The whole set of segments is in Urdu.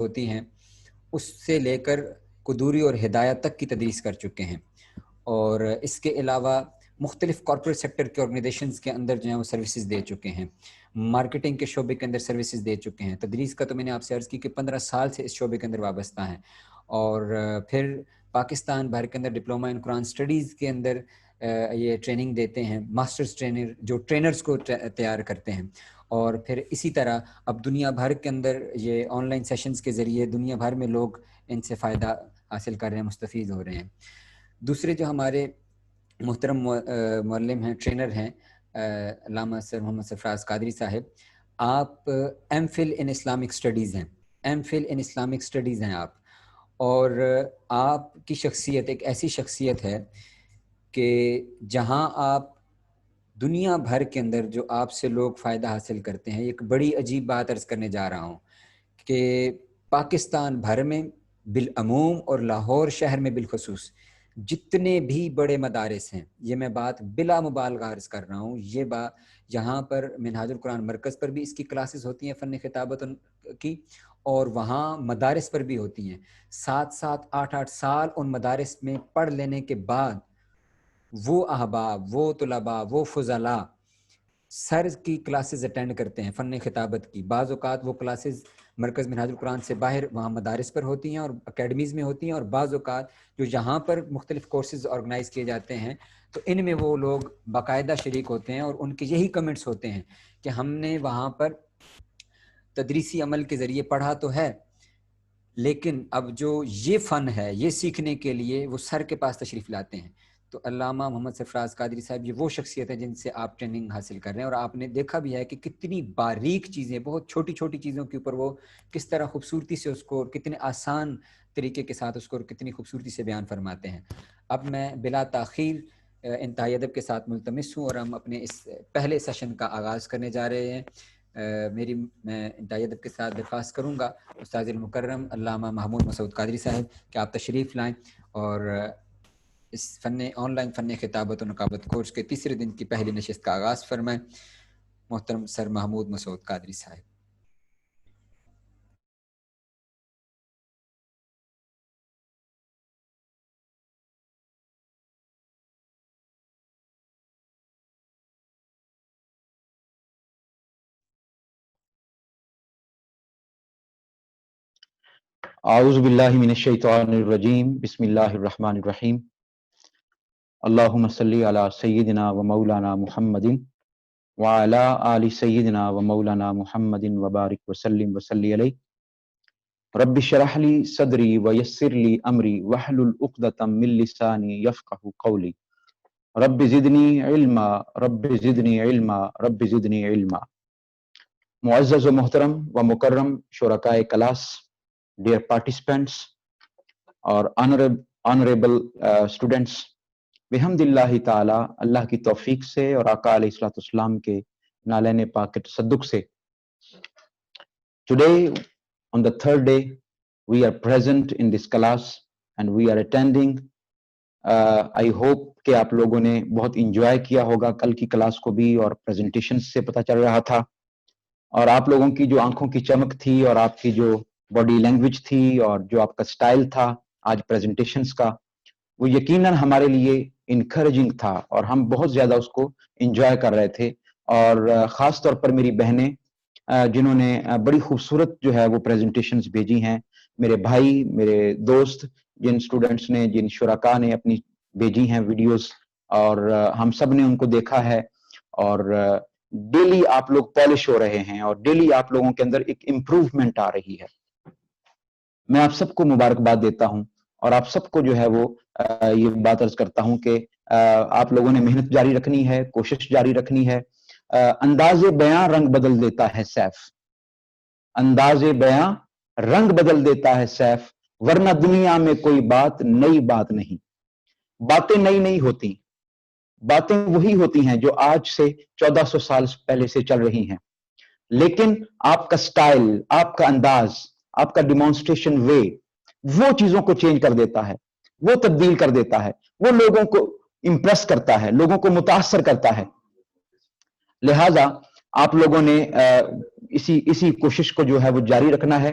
ہوتی ہیں اس سے لے کر قدوری اور ہدایت تک کی تدریس کر چکے ہیں، اور اس کے علاوہ مختلف کارپوریٹ سیکٹر کے آرگنائزیشنز کے اندر جو ہیں وہ سروسز دے چکے ہیں، مارکیٹنگ کے شعبے کے اندر سروسز دے چکے ہیں۔ تدریس کا تو میں نے آپ سے عرض کی کہ 15 سال سے اس شعبے کے اندر وابستہ ہیں، اور پھر پاکستان بھر کے اندر ڈپلومہ ان قرآن اسٹڈیز کے اندر یہ ٹریننگ دیتے ہیں، ماسٹرز ٹرینر جو ٹرینرز کو تیار کرتے ہیں، اور پھر اسی طرح اب دنیا بھر کے اندر یہ آن لائن سیشنز کے ذریعے دنیا بھر میں لوگ ان سے فائدہ حاصل کر رہے ہیں، مستفید ہو رہے ہیں۔ دوسرے جو ہمارے محترم معلم ہیں، ٹرینر ہیں، علامہ سر محمد سرفراز قادری صاحب، آپ M Phil in Islamic studies ہیں، M Phil in Islamic studies ہیں آپ، اور آپ کی شخصیت ایک ایسی شخصیت ہے کہ جہاں آپ دنیا بھر کے اندر جو آپ سے لوگ فائدہ حاصل کرتے ہیں، ایک بڑی عجیب بات عرض کرنے جا رہا ہوں کہ پاکستان بھر میں بالعموم اور لاہور شہر میں بالخصوص جتنے بھی بڑے مدارس ہیں، یہ میں بات بلا مبالغہ عرض کر رہا ہوں، یہ بات یہاں پر منہاج القرآن مرکز پر بھی اس کی کلاسز ہوتی ہیں فن خطابت کی، اور وہاں مدارس پر بھی ہوتی ہیں۔ 7 8 سال ان مدارس میں پڑھ لینے کے بعد وہ احباب، وہ طلباء، وہ فضلاء سر کی کلاسز اٹینڈ کرتے ہیں فن خطابت کی۔ بعض اوقات وہ کلاسز مرکز منہاج القرآن سے باہر وہاں مدارس پر ہوتی ہیں اور اکیڈمیز میں ہوتی ہیں، اور بعض اوقات جو یہاں پر مختلف کورسز آرگنائز کیے جاتے ہیں تو ان میں وہ لوگ باقاعدہ شریک ہوتے ہیں، اور ان کے یہی کمنٹس ہوتے ہیں کہ ہم نے وہاں پر تدریسی عمل کے ذریعے پڑھا تو ہے، لیکن اب جو یہ فن ہے یہ سیکھنے کے لیے وہ سر کے پاس تشریف لاتے ہیں۔ تو علامہ محمد سرفراز قادری صاحب یہ وہ شخصیت ہیں جن سے آپ ٹریننگ حاصل کر رہے ہیں، اور آپ نے دیکھا بھی ہے کہ کتنی باریک چیزیں، بہت چھوٹی چھوٹی چیزوں کے اوپر وہ کس طرح خوبصورتی سے اس کو، اور کتنے آسان طریقے کے ساتھ اس کو، اور کتنی خوبصورتی سے بیان فرماتے ہیں۔ اب میں بلا تاخیر انتہائی ادب کے ساتھ ملتمس ہوں، اور ہم اپنے اس پہلے سیشن کا آغاز کرنے جا رہے ہیں۔ میں انتہائی ادب کے ساتھ درخواست کروں گا استاد المکرم علامہ محمود مسعود قادری صاحب کہ آپ تشریف لائیں اور اس آن لائن فن خطابت و نقابت کورس کے تیسرے دن کی پہلی نشست کا آغاز فرمائیں۔ محترم سر محمود مسعود قادری صاحب۔ اعوذ باللہ من الشیطان الرجیم، بسم اللہ الرحمن الرحیم۔ اللہم صلی علی سیدنا و مولانا محمد وعلی آل سیدنا و مولانا محمد وبارک وسلم وصلی علیہ۔ رب اشرح لی صدری ویسر لی امری واحلل عقدۃ من لسانی یفقہوا قولی۔ رب زدنی علما، رب زدنی علما، رب زدنی علما۔ معزز و محترم و مکرم شرکائے کلاس، ڈیئر پارٹیسپینٹس اور آنریبل اسٹوڈینٹس، بحمد اللہ تعالی، اللہ کی توفیق سے اور آقا علیہ الصلوۃ والسلام کے نالین پاک کے تصدق سے today on the third day we are present in this class and we are attending. I hope کہ آپ لوگوں نے بہت انجوائے کیا ہوگا کل کی کلاس کو بھی، اور پریزنٹیشن سے پتہ چل رہا تھا، اور آپ لوگوں کی جو آنکھوں کی چمک تھی اور آپ کی جو باڈی لینگویج تھی اور جو آپ کا سٹائل تھا آج پریزنٹیشنز کا، وہ یقیناً ہمارے لیے انکریجنگ تھا، اور ہم بہت زیادہ اس کو انجوائے کر رہے تھے۔ اور خاص طور پر میری بہنیں جنہوں نے بڑی خوبصورت جو ہے وہ پریزنٹیشنز بھیجی ہیں، میرے بھائی، میرے دوست، جن سٹوڈنٹس نے، جن شرکاء نے اپنی بھیجی ہیں ویڈیوز، اور ہم سب نے ان کو دیکھا ہے، اور ڈیلی آپ لوگ پالش ہو رہے ہیں، اور ڈیلی آپ لوگوں کے اندر ایک امپروومنٹ آ رہی ہے۔ میں آپ سب کو مبارکباد دیتا ہوں، اور آپ سب کو جو ہے وہ یہ بات عرض کرتا ہوں کہ آپ لوگوں نے محنت جاری رکھنی ہے، کوشش جاری رکھنی ہے۔ انداز بیاں رنگ بدل دیتا ہے سیف، انداز بیاں رنگ بدل دیتا ہے سیف، ورنہ دنیا میں کوئی بات نئی بات نہیں۔ باتیں نئی نہیں ہوتی، باتیں وہی ہوتی ہیں جو آج سے 1400 سال پہلے سے چل رہی ہیں، لیکن آپ کا سٹائل، آپ کا انداز، آپ کا ڈیمانسٹریشن وے وہ چیزوں کو چینج کر دیتا ہے، وہ تبدیل کر دیتا ہے، وہ لوگوں کو امپریس کرتا ہے، لوگوں کو متاثر کرتا ہے۔ لہٰذا آپ لوگوں نے اسی کوشش کو جو ہے وہ جاری رکھنا ہے،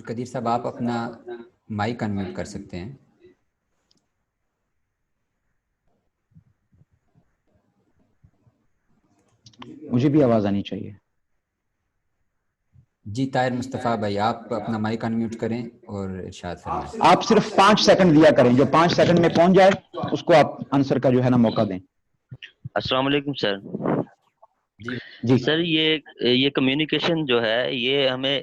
عبدالقدیر صاحب آپ اپنا مائک انمیوٹ کر سکتے ہیں. مجھے بھی آواز آنی چاہیے. جی طاہر مصطفیٰ بھائی آپ اپنا مائک انمیوٹ کریں اور ارشاد فرمائیں. آپ صرف 5 سیکنڈ دیا کریں, جو 5 سیکنڈ میں پہنچ جائے اس کو آپ آنسر کا جو ہے نا موقع دیں. السلام علیکم سر. جی سر یہ کمیونیکیشن جو ہے یہ ہمیں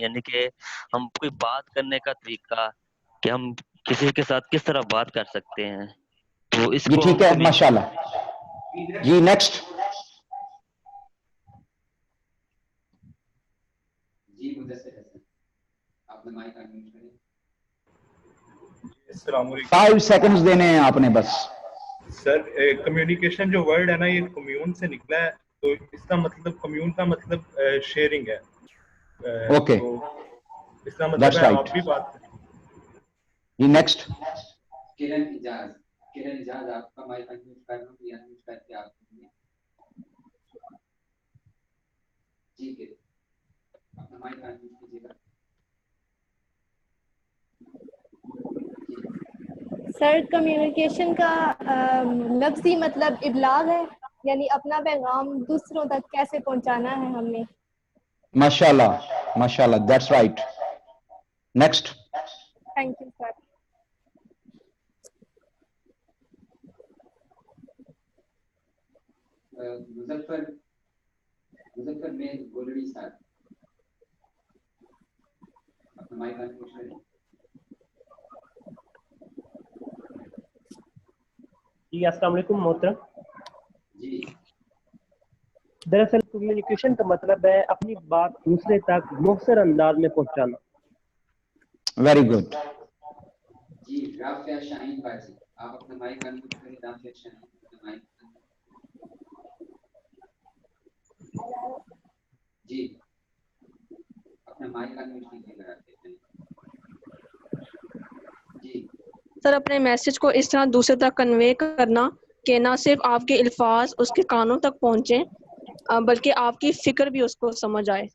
یعنی کہ ہم کوئی بات کرنے کا طریقہ کہ ہم کسی کے ساتھ کس طرح بات کر سکتے ہیں, تو اس جی کو ٹھیک ہے, ماشاءاللہ. جی نیکسٹ. جی مدثر حسن آپ نے مائک انمیوٹ کریں. السلام علیکم 5 سیکنڈز دینے ہیں آپ نے بس. سر. کمیونیکیشن جو ورڈ ہے نا یہ کمیون سے نکلا ہے, تو اس کا مطلب کمیون کا مطلب شیئرنگ ہے. اوکے, تو اس کا مطلب دیٹس ہے رائٹ. آپ بھی بات کریں. جی نیکسٹ. کرن اجاز آپ کا مائک انمیوٹ کر لو یا انمیوٹ کر کے آپ جی کہ اپنا مائک انمیوٹ کیجیے گا. سر کمیونیکیشن کا لفظی مطلب ابلاغ ہے, یعنی اپنا پیغام دوسروں تک کیسے پہنچانا ہے ہم نے. ماشاءاللہ ماشاءاللہ, that's right. Next. Thank you sir. Muzaffar میں گولڑی صاحب اپنا مائک انمیوٹ کریں. جی السلام علیکم محترم. جی دراصل کمیونیکیشن کا مطلب ہے اپنی بات دوسرے تک مؤثر انداز میں پہنچانا. Very good. جی رافعہ شاہین بازی آپ اپنا مائک انمیوٹ کریں. رافعہ شاہین اپنا مائک جی اپنا مائک انمیوٹ کیجیے گا. جی سر اپنے میسج کو اس طرح دوسرے تک کنوے کرنا کہ نہ صرف آپ کے الفاظ اس کے کانوں تک پہنچیں بلکہ آپ کی فکر بھی اس کو سمجھ آئے.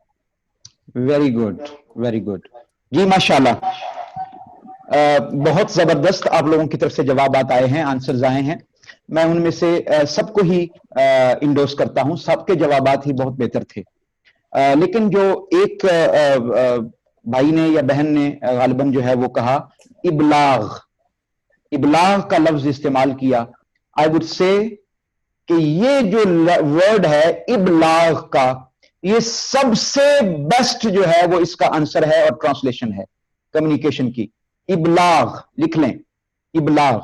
Very good very good. جی ماشاءاللہ, بہت زبردست آپ لوگوں کی طرف سے جوابات آئے ہیں, آنسرز آئے ہیں. میں ان میں سے سب کو ہی انڈورس کرتا ہوں, سب کے جوابات ہی بہت بہتر تھے. لیکن جو ایک بھائی نے یا بہن نے غالباً جو ہے وہ کہا ابلاغ, ابلاغ کا لفظ استعمال کیا. آئی وڈ سے کہ یہ جو ورڈ ہے ابلاغ کا, یہ سب سے بیسٹ جو ہے وہ اس کا آنسر ہے اور ٹرانسلیشن ہے کمیونیکیشن کی. ابلاغ لکھ لیں, ابلاغ.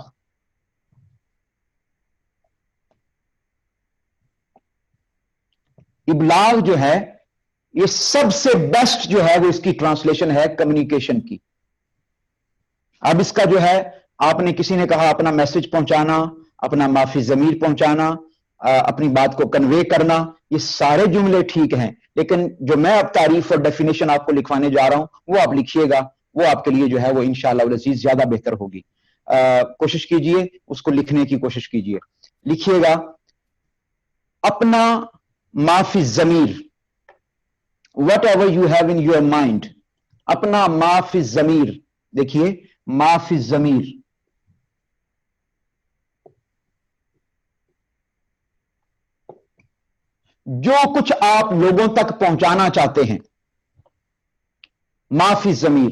ابلاغ جو ہے یہ سب سے بیسٹ جو ہے وہ اس کی ٹرانسلیشن ہے کمیونیکیشن کی. اب اس کا جو ہے آپ نے کسی نے کہا اپنا میسج پہنچانا, اپنا معافی ضمیر پہنچانا, اپنی بات کو کنوے کرنا, یہ سارے جملے ٹھیک ہیں. لیکن جو میں اب تعریف اور ڈیفینیشن آپ کو لکھوانے جا رہا ہوں وہ آپ لکھیے گا, وہ آپ کے لیے جو ہے وہ انشاءاللہ العزیز زیادہ بہتر ہوگی. کوشش کیجئے اس کو لکھنے کی کوشش کیجئے. لکھیے گا اپنا معافی ضمیر, what ever you have in your mind, اپنا معافی ضمیر. دیکھیے معافی ضمیر, جو کچھ آپ لوگوں تک پہنچانا چاہتے ہیں, معافی ضمیر.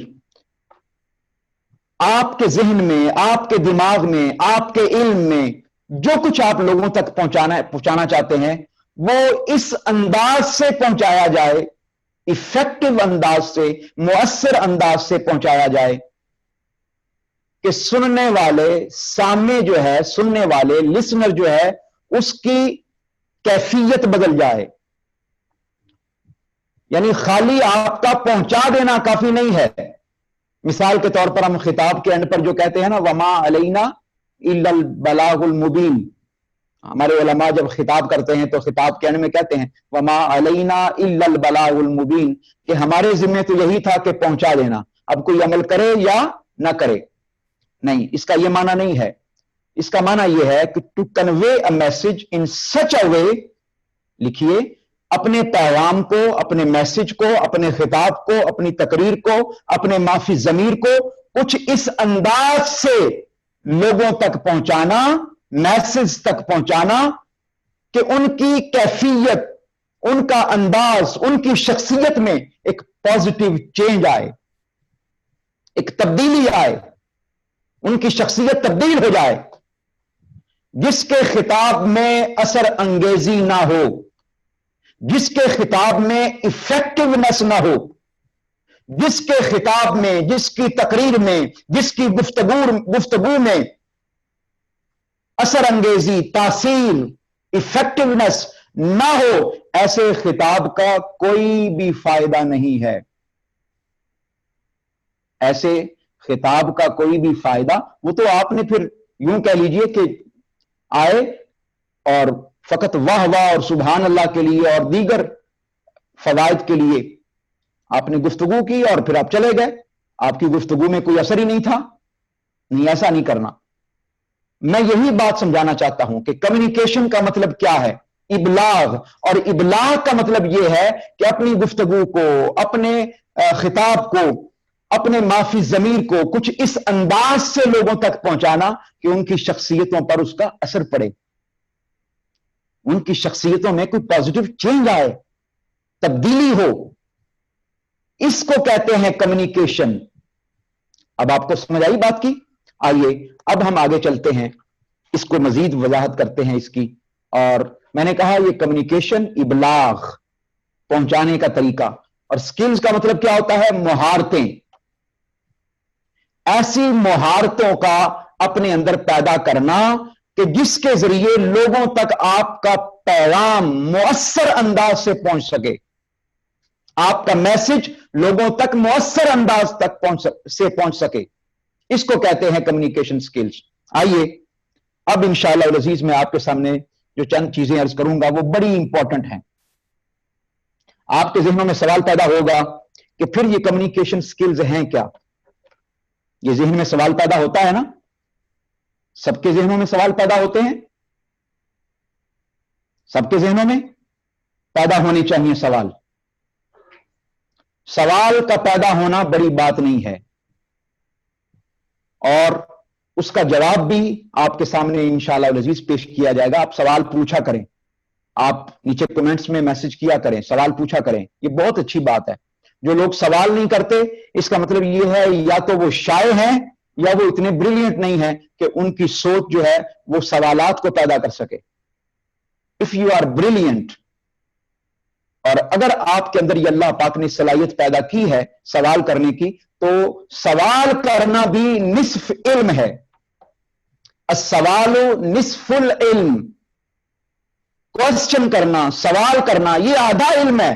آپ کے ذہن میں, آپ کے دماغ میں, آپ کے علم میں جو کچھ آپ لوگوں تک پہنچانا چاہتے ہیں وہ اس انداز سے پہنچایا جائے, ایفیکٹو انداز سے, مؤثر انداز سے پہنچایا جائے کہ سننے والے, سامنے جو ہے سننے والے, لسنر جو ہے اس کی کیفیت بدل جائے. یعنی خالی آپ کا پہنچا دینا کافی نہیں ہے. مثال کے طور پر ہم خطاب کے اینڈ پر جو کہتے ہیں نا وما علینا الا البلاغ المبین, ہمارے علماء جب خطاب کرتے ہیں تو خطاب کے اینڈ میں کہتے ہیں وما علینا الا البلاغ المبین, کہ ہمارے ذمہ تو یہی تھا کہ پہنچا دینا, اب کوئی عمل کرے یا نہ کرے. نہیں, اس کا یہ معنی نہیں ہے. اس کا معنی یہ ہے کہ to convey a message in سچ اے وے, لکھیے اپنے پیغام کو, اپنے میسج کو, اپنے خطاب کو, اپنی تقریر کو, اپنے معافی ضمیر کو کچھ اس انداز سے لوگوں تک پہنچانا, میسج تک پہنچانا کہ ان کی کیفیت, ان کا انداز, ان کی شخصیت میں ایک پازیٹیو چینج آئے, ایک تبدیلی آئے, ان کی شخصیت تبدیل ہو جائے, جس کے خطاب میں اثر انگیزی نہ ہو, جس کے خطاب میں افیکٹونیس نہ ہو, جس کے خطاب میں, جس کی تقریر میں, جس کی گفتگو میں اثر انگیزی, تاثیر, افیکٹونیس نہ ہو, ایسے خطاب کا کوئی بھی فائدہ نہیں ہے. ایسے خطاب کا کوئی بھی فائدہ, وہ تو آپ نے پھر یوں کہہ لیجئے کہ آئے اور فقط واہ واہ اور سبحان اللہ کے لیے اور دیگر فوائد کے لیے آپ نے گفتگو کی اور پھر آپ چلے گئے, آپ کی گفتگو میں کوئی اثر ہی نہیں تھا. نہیں, ایسا نہیں کرنا. میں یہی بات سمجھانا چاہتا ہوں کہ کمیونیکیشن کا مطلب کیا ہے, ابلاغ. اور ابلاغ کا مطلب یہ ہے کہ اپنی گفتگو کو, اپنے خطاب کو, اپنے معافی ضمیر کو کچھ اس انداز سے لوگوں تک پہنچانا کہ ان کی شخصیتوں پر اس کا اثر پڑے, ان کی شخصیتوں میں کوئی پازیٹیو چینج آئے, تبدیلی ہو. اس کو کہتے ہیں کمیونیکیشن. اب آپ کو سمجھ آئی بات کی؟ آئیے اب ہم آگے چلتے ہیں, اس کو مزید وضاحت کرتے ہیں اس کی. اور میں نے کہا یہ کمیونیکیشن ابلاغ, پہنچانے کا طریقہ. اور سکلز کا مطلب کیا ہوتا ہے؟ مہارتیں. ایسی مہارتوں کا اپنے اندر پیدا کرنا کہ جس کے ذریعے لوگوں تک آپ کا پیغام مؤثر انداز سے پہنچ سکے, آپ کا میسج لوگوں تک مؤثر انداز تک پہنچ سکے. اس کو کہتے ہیں کمیونیکیشن سکلز. آئیے اب انشاءاللہ العزیز میں آپ کے سامنے جو چند چیزیں عرض کروں گا وہ بڑی امپورٹنٹ ہیں. آپ کے ذہنوں میں سوال پیدا ہوگا کہ پھر یہ کمیونیکیشن سکلز ہیں کیا؟ یہ ذہن میں سوال پیدا ہوتا ہے نا, سب کے ذہنوں میں سوال پیدا ہوتے ہیں, سب کے ذہنوں میں پیدا ہونے چاہیے سوال. سوال کا پیدا ہونا بڑی بات نہیں ہے, اور اس کا جواب بھی آپ کے سامنے انشاءاللہ العزیز پیش کیا جائے گا. آپ سوال پوچھا کریں, آپ نیچے کمنٹس میں میسج کیا کریں, سوال پوچھا کریں, یہ بہت اچھی بات ہے. جو لوگ سوال نہیں کرتے اس کا مطلب یہ ہے یا تو وہ شائع ہیں یا وہ اتنے بریلینٹ نہیں ہیں کہ ان کی سوچ جو ہے وہ سوالات کو پیدا کر سکے. اف یو آر بریلینٹ, اور اگر آپ کے اندر یہ اللہ پاک نے صلاحیت پیدا کی ہے سوال کرنے کی, تو سوال کرنا بھی نصف علم ہے. السوال نصف العلم. کوشچن کرنا, سوال کرنا, یہ آدھا علم ہے.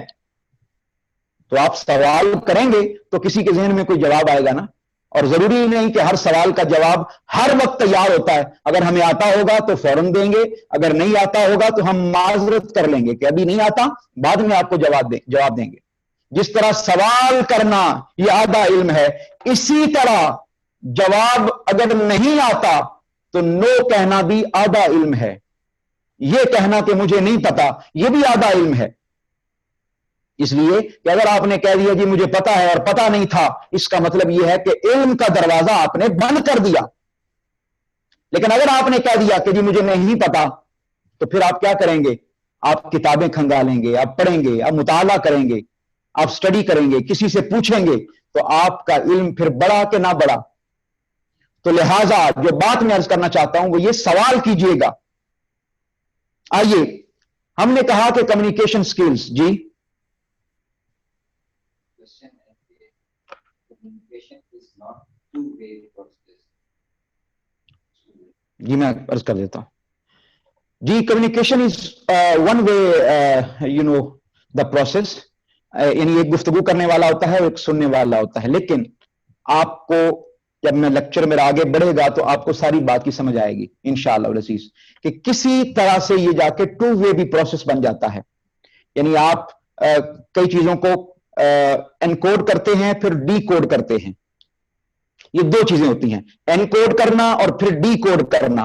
تو آپ سوال کریں گے تو کسی کے ذہن میں کوئی جواب آئے گا نا. اور ضروری نہیں کہ ہر سوال کا جواب ہر وقت تیار ہوتا ہے. اگر ہمیں آتا ہوگا تو فوراً دیں گے, اگر نہیں آتا ہوگا تو ہم معذرت کر لیں گے کہ ابھی نہیں آتا, بعد میں آپ کو جواب دیں گے. جس طرح سوال کرنا یہ آدھا علم ہے, اسی طرح جواب اگر نہیں آتا تو نو کہنا بھی آدھا علم ہے. یہ کہنا کہ مجھے نہیں پتا یہ بھی آدھا علم ہے. اس لیے کہ اگر آپ نے کہہ دیا جی مجھے پتا ہے اور پتا نہیں تھا, اس کا مطلب یہ ہے کہ علم کا دروازہ آپ نے بند کر دیا. لیکن اگر آپ نے کہہ دیا کہ جی مجھے نہیں پتا, تو پھر آپ کیا کریں گے؟ آپ کتابیں کھنگالیں گے, آپ پڑھیں گے, آپ مطالعہ کریں گے, آپ سٹڈی کریں گے, کسی سے پوچھیں گے, تو آپ کا علم پھر بڑا کہ نہ بڑا. تو لہٰذا جو بات میں عرض کرنا چاہتا ہوں وہ یہ, سوال کیجئے گا. آئیے ہم نے کہا کہ کمیونیکیشن سکلز. جی جی میں عرض کر دیتا ہوں. جی communication is one way you know the process. یعنی ایک گفتگو کرنے والا ہوتا ہے, ایک سننے والا ہوتا ہے. لیکن آپ کو جب میں لیکچر میرا آگے بڑھے گا تو آپ کو ساری بات کی سمجھ آئے گی انشاءاللہ العزیز کہ کسی طرح سے یہ جا کے ٹو وے بھی پروسیس بن جاتا ہے. یعنی آپ کئی چیزوں کو انکوڈ کرتے ہیں پھر ڈی کوڈ کرتے ہیں. یہ دو چیزیں ہوتی ہیں, انکوڈ کرنا اور پھر ڈی کوڈ کرنا.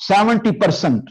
70%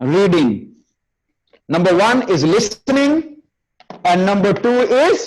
Reading. Number 1 is listening and number 2 is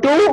2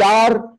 4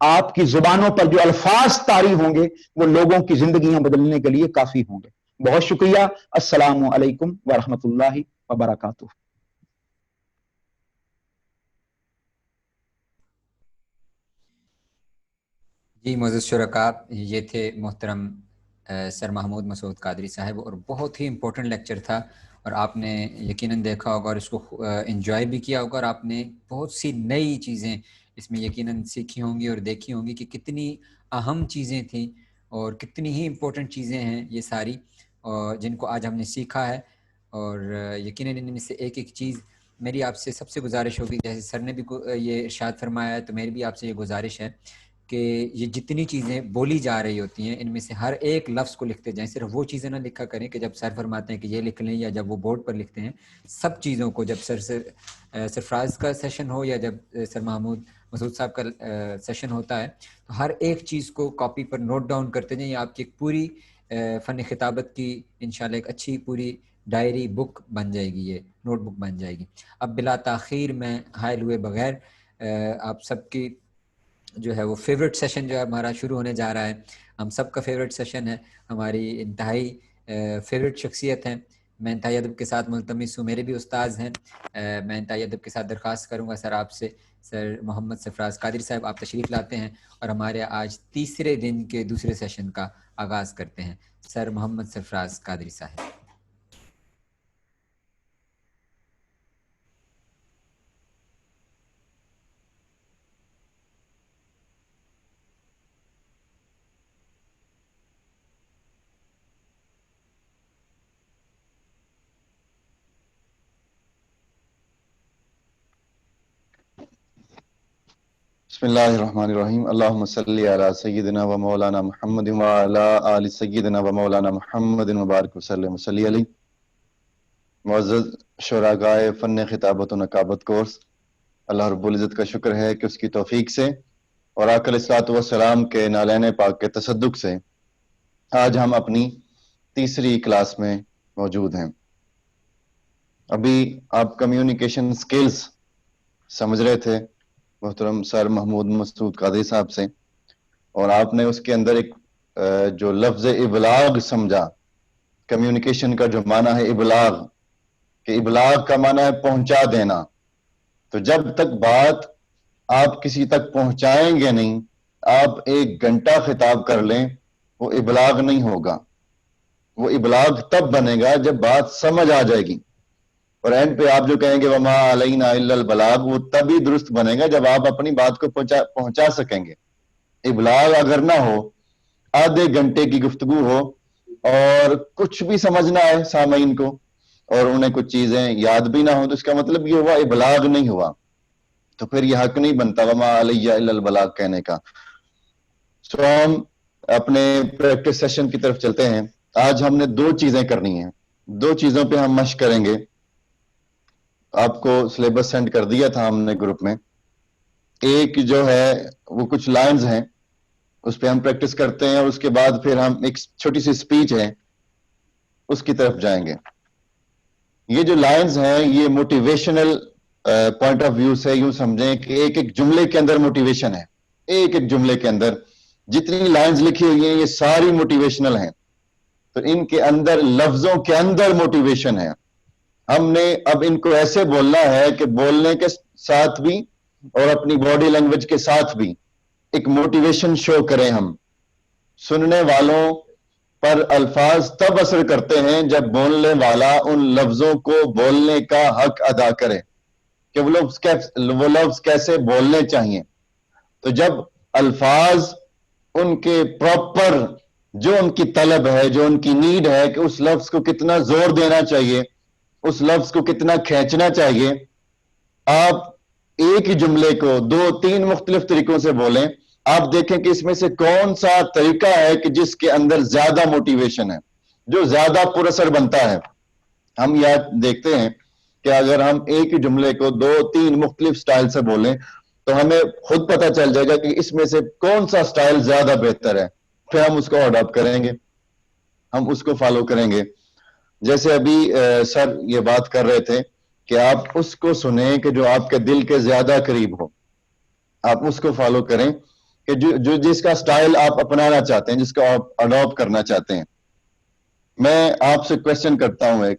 آپ کی زبانوں پر جو الفاظ طاری ہوں گے وہ لوگوں کی زندگیاں بدلنے کے لیے کافی ہوں گے. بہت شکریہ. السلام علیکم ورحمۃ اللہ وبرکاتہ. جی معزز شرکاء، یہ تھے محترم سر محمود مسعود قادری صاحب، اور بہت ہی امپورٹنٹ لیکچر تھا، اور آپ نے یقیناً دیکھا ہوگا اور اس کو انجوائے بھی کیا ہوگا، اور آپ نے بہت سی نئی چیزیں اس میں یقیناً سیکھی ہوں گی اور دیکھی ہوں گی کہ کتنی اہم چیزیں تھیں اور کتنی ہی امپورٹنٹ چیزیں ہیں یہ ساری، اور جن کو آج ہم نے سیکھا ہے. اور یقیناً ان میں سے ایک ایک چیز میری آپ سے سب سے گزارش ہوگی، جیسے سر نے بھی یہ ارشاد فرمایا ہے، تو میری بھی آپ سے یہ گزارش ہے کہ یہ جتنی چیزیں بولی جا رہی ہوتی ہیں ان میں سے ہر ایک لفظ کو لکھتے جائیں. صرف وہ چیزیں نہ لکھا کریں کہ جب سر فرماتے ہیں کہ یہ لکھ لیں، یا جب وہ بورڈ پر لکھتے ہیں. سب چیزوں کو جب سرفراز کا سیشن ہو یا جب سر محمود مسعود صاحب کا سیشن ہوتا ہے، تو ہر ایک چیز کو کاپی پر نوٹ ڈاؤن کرتے جائیں. یہ آپ کی ایک پوری فن خطابت کی انشاءاللہ ایک اچھی پوری ڈائری بک بن جائے گی، یہ نوٹ بک بن جائے گی. اب بلا تاخیر میں حائل ہوئے بغیر آپ سب کی جو ہے وہ فیوریٹ سیشن جو ہے ہمارا شروع ہونے جا رہا ہے. ہم سب کا فیوریٹ سیشن ہے، ہماری انتہائی فیوریٹ شخصیت ہیں. میں انتہائی ادب کے ساتھ ملتمس ہوں، میرے بھی استاذ ہیں. میں انتہائی ادب کے ساتھ درخواست کروں گا سر آپ سے، سر محمد سرفراز قادری صاحب آپ تشریف لاتے ہیں اور ہمارے آج تیسرے دن کے دوسرے سیشن کا آغاز کرتے ہیں. سر محمد سرفراز قادری صاحب. بسم اللہ الرحمن الرحیم. اللہم صلی علی سیدنا و مولانا محمد و علی آل سیدنا و مولانا محمد مبارک وسلم وصلی علیہ. معزز شرکائے فن خطابت و نقابت کورس، اللہ رب العزت کا شکر ہے کہ اس کی توفیق سے اور آقا علیہ الصلوۃ والسلام کے نالین پاک کے تصدق سے آج ہم اپنی تیسری کلاس میں موجود ہیں. ابھی آپ کمیونیکیشن سکلز سمجھ رہے تھے محترم سر محمود مسعود قادری صاحب سے، اور آپ نے اس کے اندر ایک جو لفظ ابلاغ سمجھا. کمیونیکیشن کا جو معنی ہے ابلاغ، کہ ابلاغ کا معنی ہے پہنچا دینا. تو جب تک بات آپ کسی تک پہنچائیں گے نہیں، آپ 1 گھنٹہ خطاب کر لیں، وہ ابلاغ نہیں ہوگا. وہ ابلاغ تب بنے گا جب بات سمجھ آ جائے گی، اور اینڈ پہ آپ جو کہیں گے وما علینا الا البلاغ، وہ تبھی درست بنے گا جب آپ اپنی بات کو پہنچا سکیں گے. ابلاغ اگر نہ ہو، آدھے گھنٹے کی گفتگو ہو اور کچھ بھی سمجھنا ہے سامعین کو اور انہیں کچھ چیزیں یاد بھی نہ ہو، تو اس کا مطلب یہ ہوا ابلاغ نہیں ہوا. تو پھر یہ حق نہیں بنتا وما علیہ الا البلاغ کہنے کا. سو ہم اپنے پریکٹس سیشن کی طرف چلتے ہیں. آج ہم نے 2 چیزیں کرنی ہیں، 2 چیزوں پہ ہم مشق کریں گے. آپ کو سلیبس سینڈ کر دیا تھا ہم نے گروپ میں. ایک جو ہے وہ کچھ لائنز ہیں، اس پہ ہم پریکٹس کرتے ہیں، اور اس کے بعد پھر ہم ایک چھوٹی سی سپیچ ہے اس کی طرف جائیں گے. یہ جو لائنز ہیں یہ موٹیویشنل پوائنٹ آف ویو سے یوں سمجھیں کہ ایک ایک جملے کے اندر موٹیویشن ہے. ایک ایک جملے کے اندر جتنی لائنز لکھی ہوئی ہیں یہ ساری موٹیویشنل ہیں. تو ان کے اندر لفظوں کے اندر موٹیویشن ہے. ہم نے اب ان کو ایسے بولنا ہے کہ بولنے کے ساتھ بھی اور اپنی باڈی لینگویج کے ساتھ بھی ایک موٹیویشن شو کریں. ہم سننے والوں پر الفاظ تب اثر کرتے ہیں جب بولنے والا ان لفظوں کو بولنے کا حق ادا کرے کہ وہ لفظ کیسے بولنے چاہیے. تو جب الفاظ ان کے پراپر جو ان کی طلب ہے، جو ان کی نیڈ ہے کہ اس لفظ کو کتنا زور دینا چاہیے، اس لفظ کو کتنا کھینچنا چاہیے، آپ ایک ہی جملے کو 2-3 مختلف طریقوں سے بولیں. آپ دیکھیں کہ اس میں سے کون سا طریقہ ہے کہ جس کے اندر زیادہ موٹیویشن ہے، جو زیادہ پر اثر بنتا ہے. ہم یاد دیکھتے ہیں کہ اگر ہم ایک ہی جملے کو 2-3 مختلف سٹائل سے بولیں تو ہمیں خود پتہ چل جائے گا کہ اس میں سے کون سا سٹائل زیادہ بہتر ہے. پھر ہم اس کو اڈاپٹ کریں گے، ہم اس کو فالو کریں گے. جیسے ابھی سر یہ بات کر رہے تھے کہ آپ اس کو سنیں کہ جو آپ کے دل کے زیادہ قریب ہو، آپ اس کو فالو کریں. کہ جو جس کا سٹائل آپ اپنانا چاہتے ہیں، جس کا آپ اڈاپٹ کرنا چاہتے ہیں. میں آپ سے کوشچن کرتا ہوں ایک،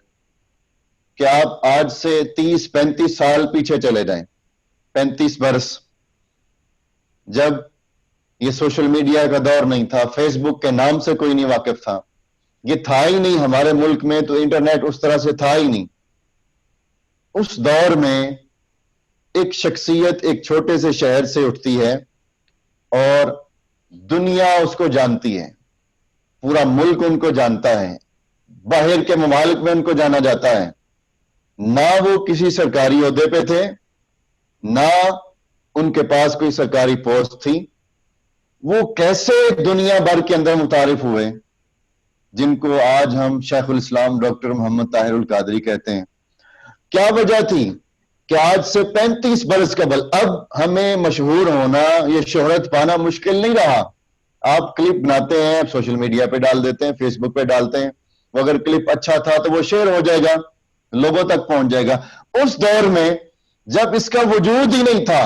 کہ آپ آج سے 30-35 سال پیچھے چلے جائیں، 35 برس، جب یہ سوشل میڈیا کا دور نہیں تھا، فیس بک کے نام سے کوئی نہیں واقف تھا، یہ تھا ہی نہیں ہمارے ملک میں، تو انٹرنیٹ اس طرح سے تھا ہی نہیں. اس دور میں ایک شخصیت ایک چھوٹے سے شہر سے اٹھتی ہے اور دنیا اس کو جانتی ہے، پورا ملک ان کو جانتا ہے، باہر کے ممالک میں ان کو جانا جاتا ہے. نہ وہ کسی سرکاری عہدے پہ تھے، نہ ان کے پاس کوئی سرکاری پوسٹ تھی. وہ کیسے دنیا بھر کے اندر متعارف ہوئے، جن کو آج ہم شیخ الاسلام ڈاکٹر محمد طاہر القادری کہتے ہیں. کیا وجہ تھی کہ آج سے 35 برس قبل اب ہمیں مشہور ہونا، یہ شہرت پانا مشکل نہیں رہا. آپ کلپ بناتے ہیں، سوشل میڈیا پہ ڈال دیتے ہیں، فیس بک پہ ڈالتے ہیں، وہ اگر کلپ اچھا تھا تو وہ شیئر ہو جائے گا، لوگوں تک پہنچ جائے گا. اس دور میں جب اس کا وجود ہی نہیں تھا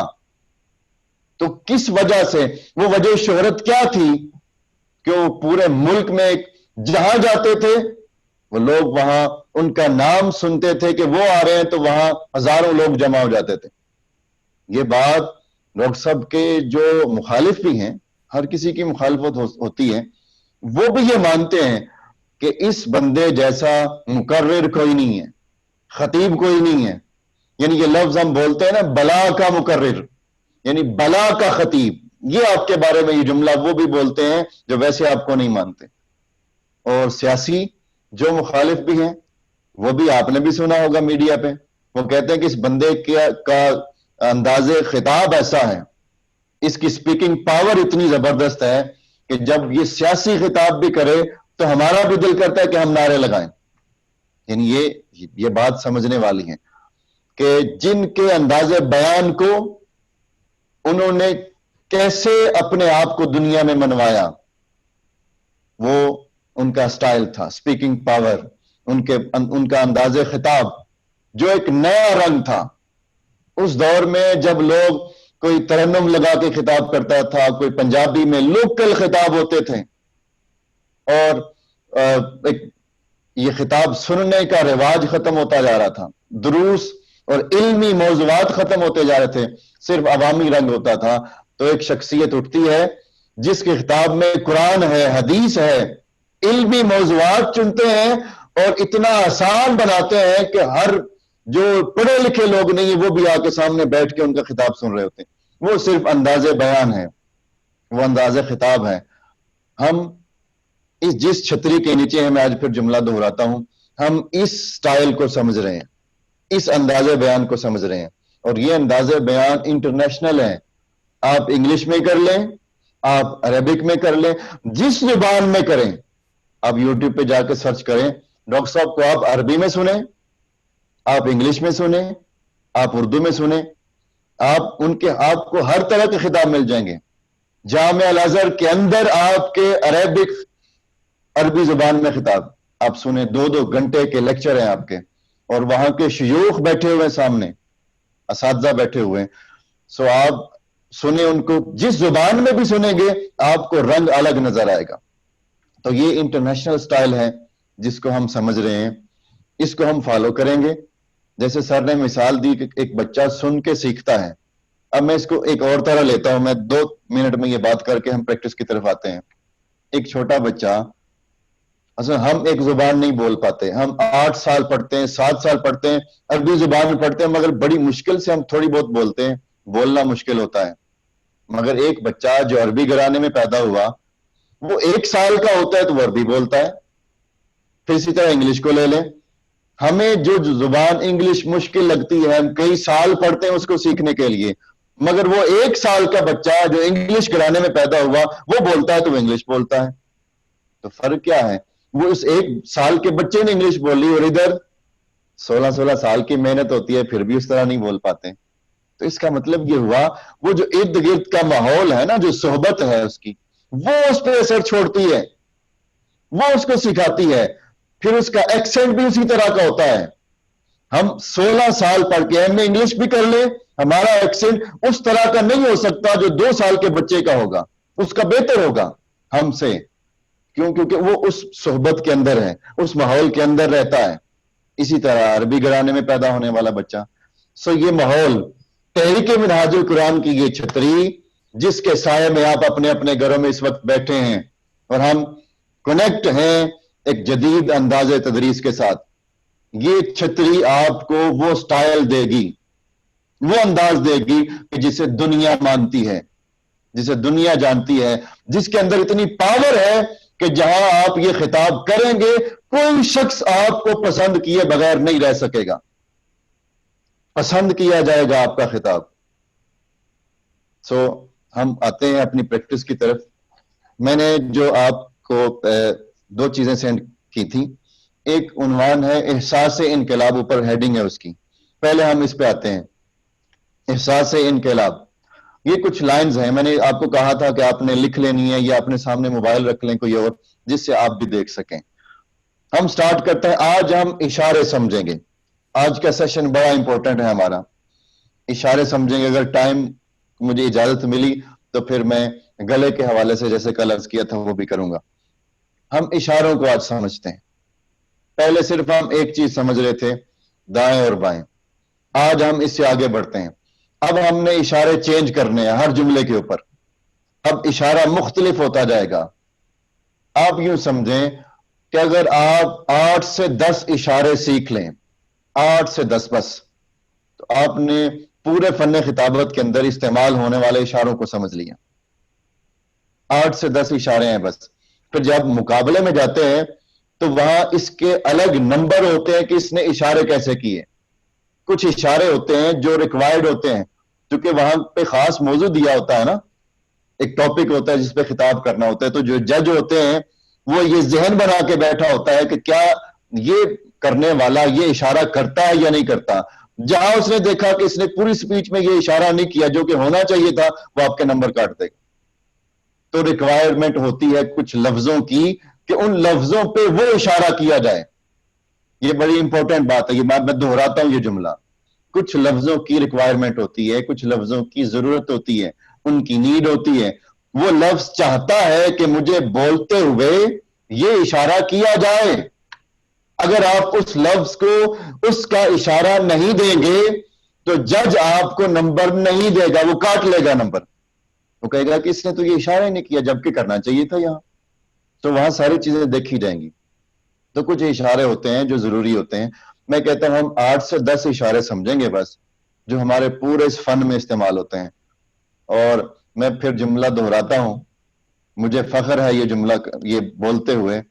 تو کس وجہ سے، وہ وجہ شہرت کیا تھی کہ وہ پورے ملک میں جہاں جاتے تھے وہ لوگ وہاں ان کا نام سنتے تھے کہ وہ آ رہے ہیں تو وہاں ہزاروں لوگ جمع ہو جاتے تھے. یہ بات لوگ سب کے جو مخالف بھی ہیں، ہر کسی کی مخالفت ہوتی ہے، وہ بھی یہ مانتے ہیں کہ اس بندے جیسا مقرر کوئی نہیں ہے، خطیب کوئی نہیں ہے. یعنی یہ لفظ ہم بولتے ہیں نا، بلا کا مقرر، یعنی بلا کا خطیب، یہ آپ کے بارے میں یہ جملہ وہ بھی بولتے ہیں جو ویسے آپ کو نہیں مانتے. اور سیاسی جو مخالف بھی ہیں وہ بھی آپ نے بھی سنا ہوگا میڈیا پہ، وہ کہتے ہیں کہ اس بندے کا انداز خطاب ایسا ہے، اس کی سپیکنگ پاور اتنی زبردست ہے کہ جب یہ سیاسی خطاب بھی کرے تو ہمارا بھی دل کرتا ہے کہ ہم نعرے لگائیں. یعنی یہ بات سمجھنے والی ہے کہ جن کے انداز بیان کو انہوں نے کیسے اپنے آپ کو دنیا میں منوایا، وہ ان کا سٹائل تھا، سپیکنگ پاور، ان کا انداز خطاب جو ایک نیا رنگ تھا. اس دور میں جب لوگ کوئی ترنم لگا کے خطاب کرتا تھا، کوئی پنجابی میں لوکل خطاب ہوتے تھے، اور یہ خطاب سننے کا رواج ختم ہوتا جا رہا تھا، دروس اور علمی موضوعات ختم ہوتے جا رہے تھے، صرف عوامی رنگ ہوتا تھا. تو ایک شخصیت اٹھتی ہے جس کے خطاب میں قرآن ہے، حدیث ہے، علمی موضوعات چنتے ہیں اور اتنا آسان بناتے ہیں کہ ہر جو پڑھے لکھے لوگ نہیں ہیں وہ بھی آ کے سامنے بیٹھ کے ان کا خطاب سن رہے ہوتے ہیں. وہ صرف انداز بیان ہے، وہ انداز خطاب ہے. ہم جس چھتری کے نیچے ہیں، میں آج پھر جملہ دہراتا ہوں، ہم اس سٹائل کو سمجھ رہے ہیں، اس انداز بیان کو سمجھ رہے ہیں. اور یہ انداز بیان انٹرنیشنل ہے. آپ انگلش میں کر لیں، آپ عربک میں کر لیں، جس زبان میں کریں. آپ یوٹیوب پہ جا کے سرچ کریں، ڈاکٹر صاحب کو آپ عربی میں سنیں، آپ انگلش میں سنیں، آپ اردو میں سنیں، آپ کو ہر طرح کے خطاب مل جائیں گے. جامعہ الازہر کے اندر آپ کے عربک عربی زبان میں خطاب آپ سنیں، 2-2 گھنٹے کے لیکچر ہیں آپ کے، اور وہاں کے شیوخ بیٹھے ہوئے سامنے، اساتذہ بیٹھے ہوئے. سو آپ سنیں ان کو، جس زبان میں بھی سنیں گے آپ کو رنگ الگ نظر آئے گا. تو یہ انٹرنیشنل سٹائل ہے جس کو ہم سمجھ رہے ہیں، اس کو ہم فالو کریں گے. جیسے سر نے مثال دی کہ ایک بچہ سن کے سیکھتا ہے. اب میں اس کو ایک اور طرح لیتا ہوں، میں 2 منٹ میں یہ بات کر کے ہم پریکٹس کی طرف آتے ہیں. ایک چھوٹا بچہ، اصل ہم ایک زبان نہیں بول پاتے، ہم 8 سال پڑھتے ہیں، 7 سال پڑھتے ہیں، عربی زبان میں پڑھتے ہیں، مگر بڑی مشکل سے ہم تھوڑی بہت بولتے ہیں، بولنا مشکل ہوتا ہے. مگر ایک بچہ جو عربی گھرانے میں پیدا ہوا، وہ 1 سال کا ہوتا ہے تو وہ عربی بولتا ہے. پھر اسی طرح انگلش کو لے لیں، ہمیں جو زبان انگلش مشکل لگتی ہے، ہم کئی سال پڑھتے ہیں اس کو سیکھنے کے لیے، مگر وہ 1 سال کا بچہ جو انگلش گھرانے میں پیدا ہوا وہ بولتا ہے تو وہ انگلش بولتا ہے. تو فرق کیا ہے؟ وہ اس 1 سال کے بچے نے انگلش بولی، اور ادھر 16 سال کی محنت ہوتی ہے پھر بھی اس طرح نہیں بول پاتے. تو اس کا مطلب یہ ہوا، وہ جو ارد گرد کا ماحول ہے نا، جو صحبت ہے اس کی، وہ اس پہ اثر چھوڑتی ہے، وہ اس کو سکھاتی ہے. پھر اس کا ایکسنٹ بھی اسی طرح کا ہوتا ہے. ہم 16 سال پڑھ کے ایم اے انگلش بھی کر لیں، ہمارا ایکسنٹ اس طرح کا نہیں ہو سکتا جو 2 سال کے بچے کا ہوگا، اس کا بہتر ہوگا ہم سے، کیونکہ وہ اس صحبت کے اندر ہے، اس ماحول کے اندر رہتا ہے. اسی طرح عربی گھرانے میں پیدا ہونے والا بچہ. سو یہ ماحول، تحریک منہاج القرآن کی یہ چھتری جس کے سائے میں آپ اپنے اپنے گھروں میں اس وقت بیٹھے ہیں اور ہم کنیکٹ ہیں ایک جدید انداز تدریس کے ساتھ، یہ چھتری آپ کو وہ سٹائل دے گی، وہ انداز دے گی کہ جسے دنیا مانتی ہے، جسے دنیا جانتی ہے، جس کے اندر اتنی پاور ہے کہ جہاں آپ یہ خطاب کریں گے کوئی شخص آپ کو پسند کیے بغیر نہیں رہ سکے گا، پسند کیا جائے گا آپ کا خطاب. سو ہم آتے ہیں اپنی پریکٹس کی طرف. میں نے جو آپ کو 2 چیزیں سینڈ کی تھی، ایک عنوان ہے احساس انقلاب، اوپر ہیڈنگ ہے اس کی. پہلے ہم اس پہ آتے ہیں، احساس انقلاب. یہ کچھ لائنز ہیں، میں نے آپ کو کہا تھا کہ آپ نے لکھ لینی ہے یا اپنے سامنے موبائل رکھ لیں کوئی اور جس سے آپ بھی دیکھ سکیں. ہم سٹارٹ کرتے ہیں. آج ہم اشارے سمجھیں گے. آج کا سیشن بڑا امپورٹنٹ ہے ہمارا. اشارے سمجھیں گے. اگر ٹائم مجھے اجازت ملی تو پھر میں گلے کے حوالے سے جیسے کل عرض کیا تھا وہ بھی کروں گا. ہم اشاروں کو آج سمجھتے ہیں. پہلے صرف ہم ایک چیز سمجھ رہے تھے، دائیں اور بائیں. آج ہم اس سے آگے بڑھتے ہیں. اب ہم نے اشارے چینج کرنے ہیں ہر جملے کے اوپر. اب اشارہ مختلف ہوتا جائے گا. آپ یوں سمجھیں کہ اگر آپ 8 سے 10 اشارے سیکھ لیں، 8 سے 10 بس، تو آپ نے پورے فن خطابت کے اندر استعمال ہونے والے اشاروں کو سمجھ لیا. 8 سے 10 اشارے ہیں بس. پھر جب مقابلے میں جاتے ہیں تو وہاں اس کے الگ نمبر ہوتے ہیں کہ اس نے اشارے کیسے کیے. کچھ اشارے ہوتے ہیں جو ریکوائرڈ ہوتے ہیں، کیونکہ وہاں پہ خاص موضوع دیا ہوتا ہے نا، ایک ٹاپک ہوتا ہے جس پہ خطاب کرنا ہوتا ہے. تو جو جج ہوتے ہیں وہ یہ ذہن بنا کے بیٹھا ہوتا ہے کہ کیا یہ کرنے والا یہ اشارہ کرتا ہے یا نہیں کرتا. جہاں اس نے دیکھا کہ اس نے پوری سپیچ میں یہ اشارہ نہیں کیا جو کہ ہونا چاہیے تھا، وہ آپ کے نمبر کاٹ دے گا. تو ریکوائرمنٹ ہوتی ہے کچھ لفظوں کی کہ ان لفظوں پہ وہ اشارہ کیا جائے. یہ بڑی امپورٹنٹ بات ہے، یہ میں دہراتا ہوں یہ جملہ. کچھ لفظوں کی ریکوائرمنٹ ہوتی ہے، کچھ لفظوں کی ضرورت ہوتی ہے، ان کی نیڈ ہوتی ہے. وہ لفظ چاہتا ہے کہ مجھے بولتے ہوئے یہ اشارہ کیا جائے. اگر آپ اس لفظ کو اس کا اشارہ نہیں دیں گے تو جج آپ کو نمبر نہیں دے گا، وہ کاٹ لے گا نمبر. وہ کہے گا کہ اس نے تو یہ اشارہ ہی نہیں کیا جبکہ کرنا چاہیے تھا یہاں. تو وہاں ساری چیزیں دیکھی جائیں گی. تو کچھ اشارے ہوتے ہیں جو ضروری ہوتے ہیں. میں کہتا ہوں ہم 8 سے 10 اشارے سمجھیں گے بس، جو ہمارے پورے اس فن میں استعمال ہوتے ہیں. اور میں پھر جملہ دہراتا ہوں، مجھے فخر ہے یہ جملہ یہ بولتے ہوئے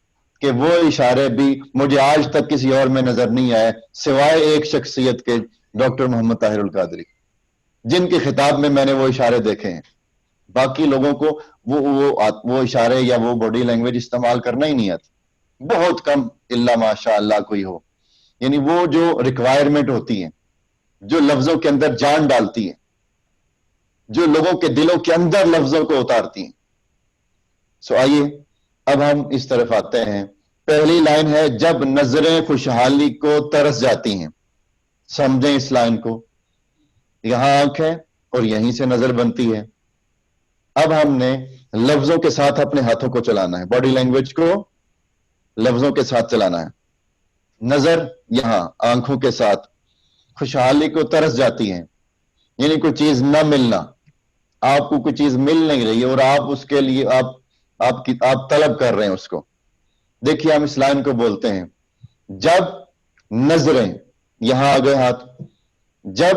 کہ وہ اشارے بھی مجھے آج تک کسی اور میں نظر نہیں آئے سوائے ایک شخصیت کے، ڈاکٹر محمد طاہر القادری، جن کے خطاب میں نے وہ اشارے دیکھے ہیں. باقی لوگوں کو وہ اشارے یا وہ باڈی لینگویج استعمال کرنا ہی نہیں آتی، بہت کم، الا ماشاء اللہ کوئی ہو. یعنی وہ جو ریکوائرمنٹ ہوتی ہے، جو لفظوں کے اندر جان ڈالتی ہے، جو لوگوں کے دلوں کے اندر لفظوں کو اتارتی ہیں. سو آئیے اب ہم اس طرف آتے ہیں. پہلی لائن ہے جب نظریں خوشحالی کو ترس جاتی ہیں. سمجھیں اس لائن کو. یہاں آنکھ ہے اور یہیں سے نظر بنتی ہے. اب ہم نے لفظوں کے ساتھ اپنے ہاتھوں کو چلانا ہے، باڈی لینگویج کو لفظوں کے ساتھ چلانا ہے. نظر یہاں آنکھوں کے ساتھ. خوشحالی کو ترس جاتی ہیں یعنی کوئی چیز نہ ملنا. آپ کو کوئی چیز مل نہیں رہی اور آپ اس کے لیے آپ طلب کر رہے ہیں اس کو. دیکھیے ہم اس لائن کو بولتے ہیں جب نظریں، یہاں آ گئے ہاتھ، جب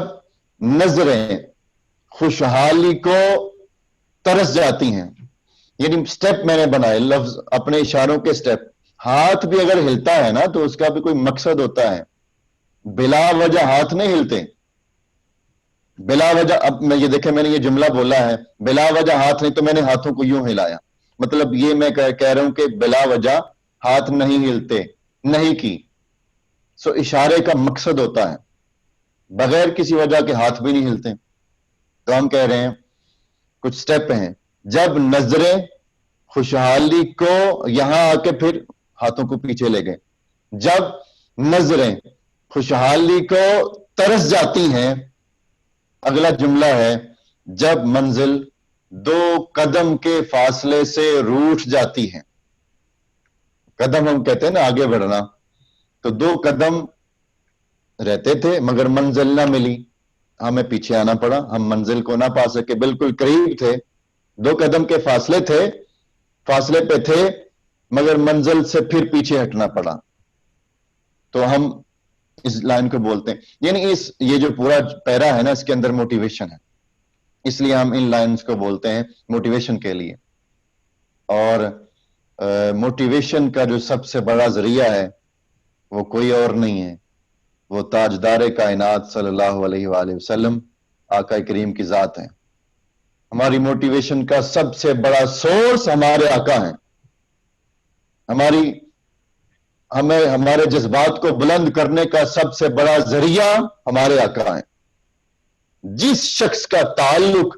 نظریں خوشحالی کو ترس جاتی ہیں. یعنی سٹیپ میں نے بنائے، لفظ اپنے اشاروں کے سٹیپ. ہاتھ بھی اگر ہلتا ہے نا تو اس کا بھی کوئی مقصد ہوتا ہے. بلا وجہ ہاتھ نہیں ہلتے، بلا وجہ. اب میں یہ دیکھیں میں نے یہ جملہ بولا ہے بلا وجہ ہاتھ نہیں، تو میں نے ہاتھوں کو یوں ہلایا. مطلب یہ میں کہہ رہا ہوں کہ بلا وجہ ہاتھ نہیں ہلتے، نہیں کی. سو اشارے کا مقصد ہوتا ہے، بغیر کسی وجہ کے ہاتھ بھی نہیں ہلتے. تو ہم کہہ رہے ہیں کچھ سٹیپ ہیں. جب نظریں خوشحالی کو، یہاں آ کے پھر ہاتھوں کو پیچھے لے گئے. جب نظریں خوشحالی کو ترس جاتی ہیں اگلا جملہ ہے جب منزل 2 قدم کے فاصلے سے روٹھ جاتی ہے. قدم ہم کہتے ہیں نا آگے بڑھنا، تو 2 قدم رہتے تھے مگر منزل نہ ملی، ہمیں پیچھے آنا پڑا، ہم منزل کو نہ پا سکے، بالکل قریب تھے، 2 قدم کے فاصلے پہ تھے مگر منزل سے پھر پیچھے ہٹنا پڑا. تو ہم اس لائن کو بولتے ہیں، یعنی یہ جو پورا پیرا ہے نا اس کے اندر موٹیویشن ہے، اس لیے ہم ان لائنز کو بولتے ہیں موٹیویشن کے لیے. اور موٹیویشن کا جو سب سے بڑا ذریعہ ہے وہ کوئی اور نہیں ہے، وہ تاجدار کائنات صلی اللہ علیہ وآلہ وسلم آقا کریم کی ذات ہے. ہماری موٹیویشن کا سب سے بڑا سورس ہمارے آقا ہیں. ہمارے جذبات کو بلند کرنے کا سب سے بڑا ذریعہ ہمارے آقا ہیں. جس شخص کا تعلق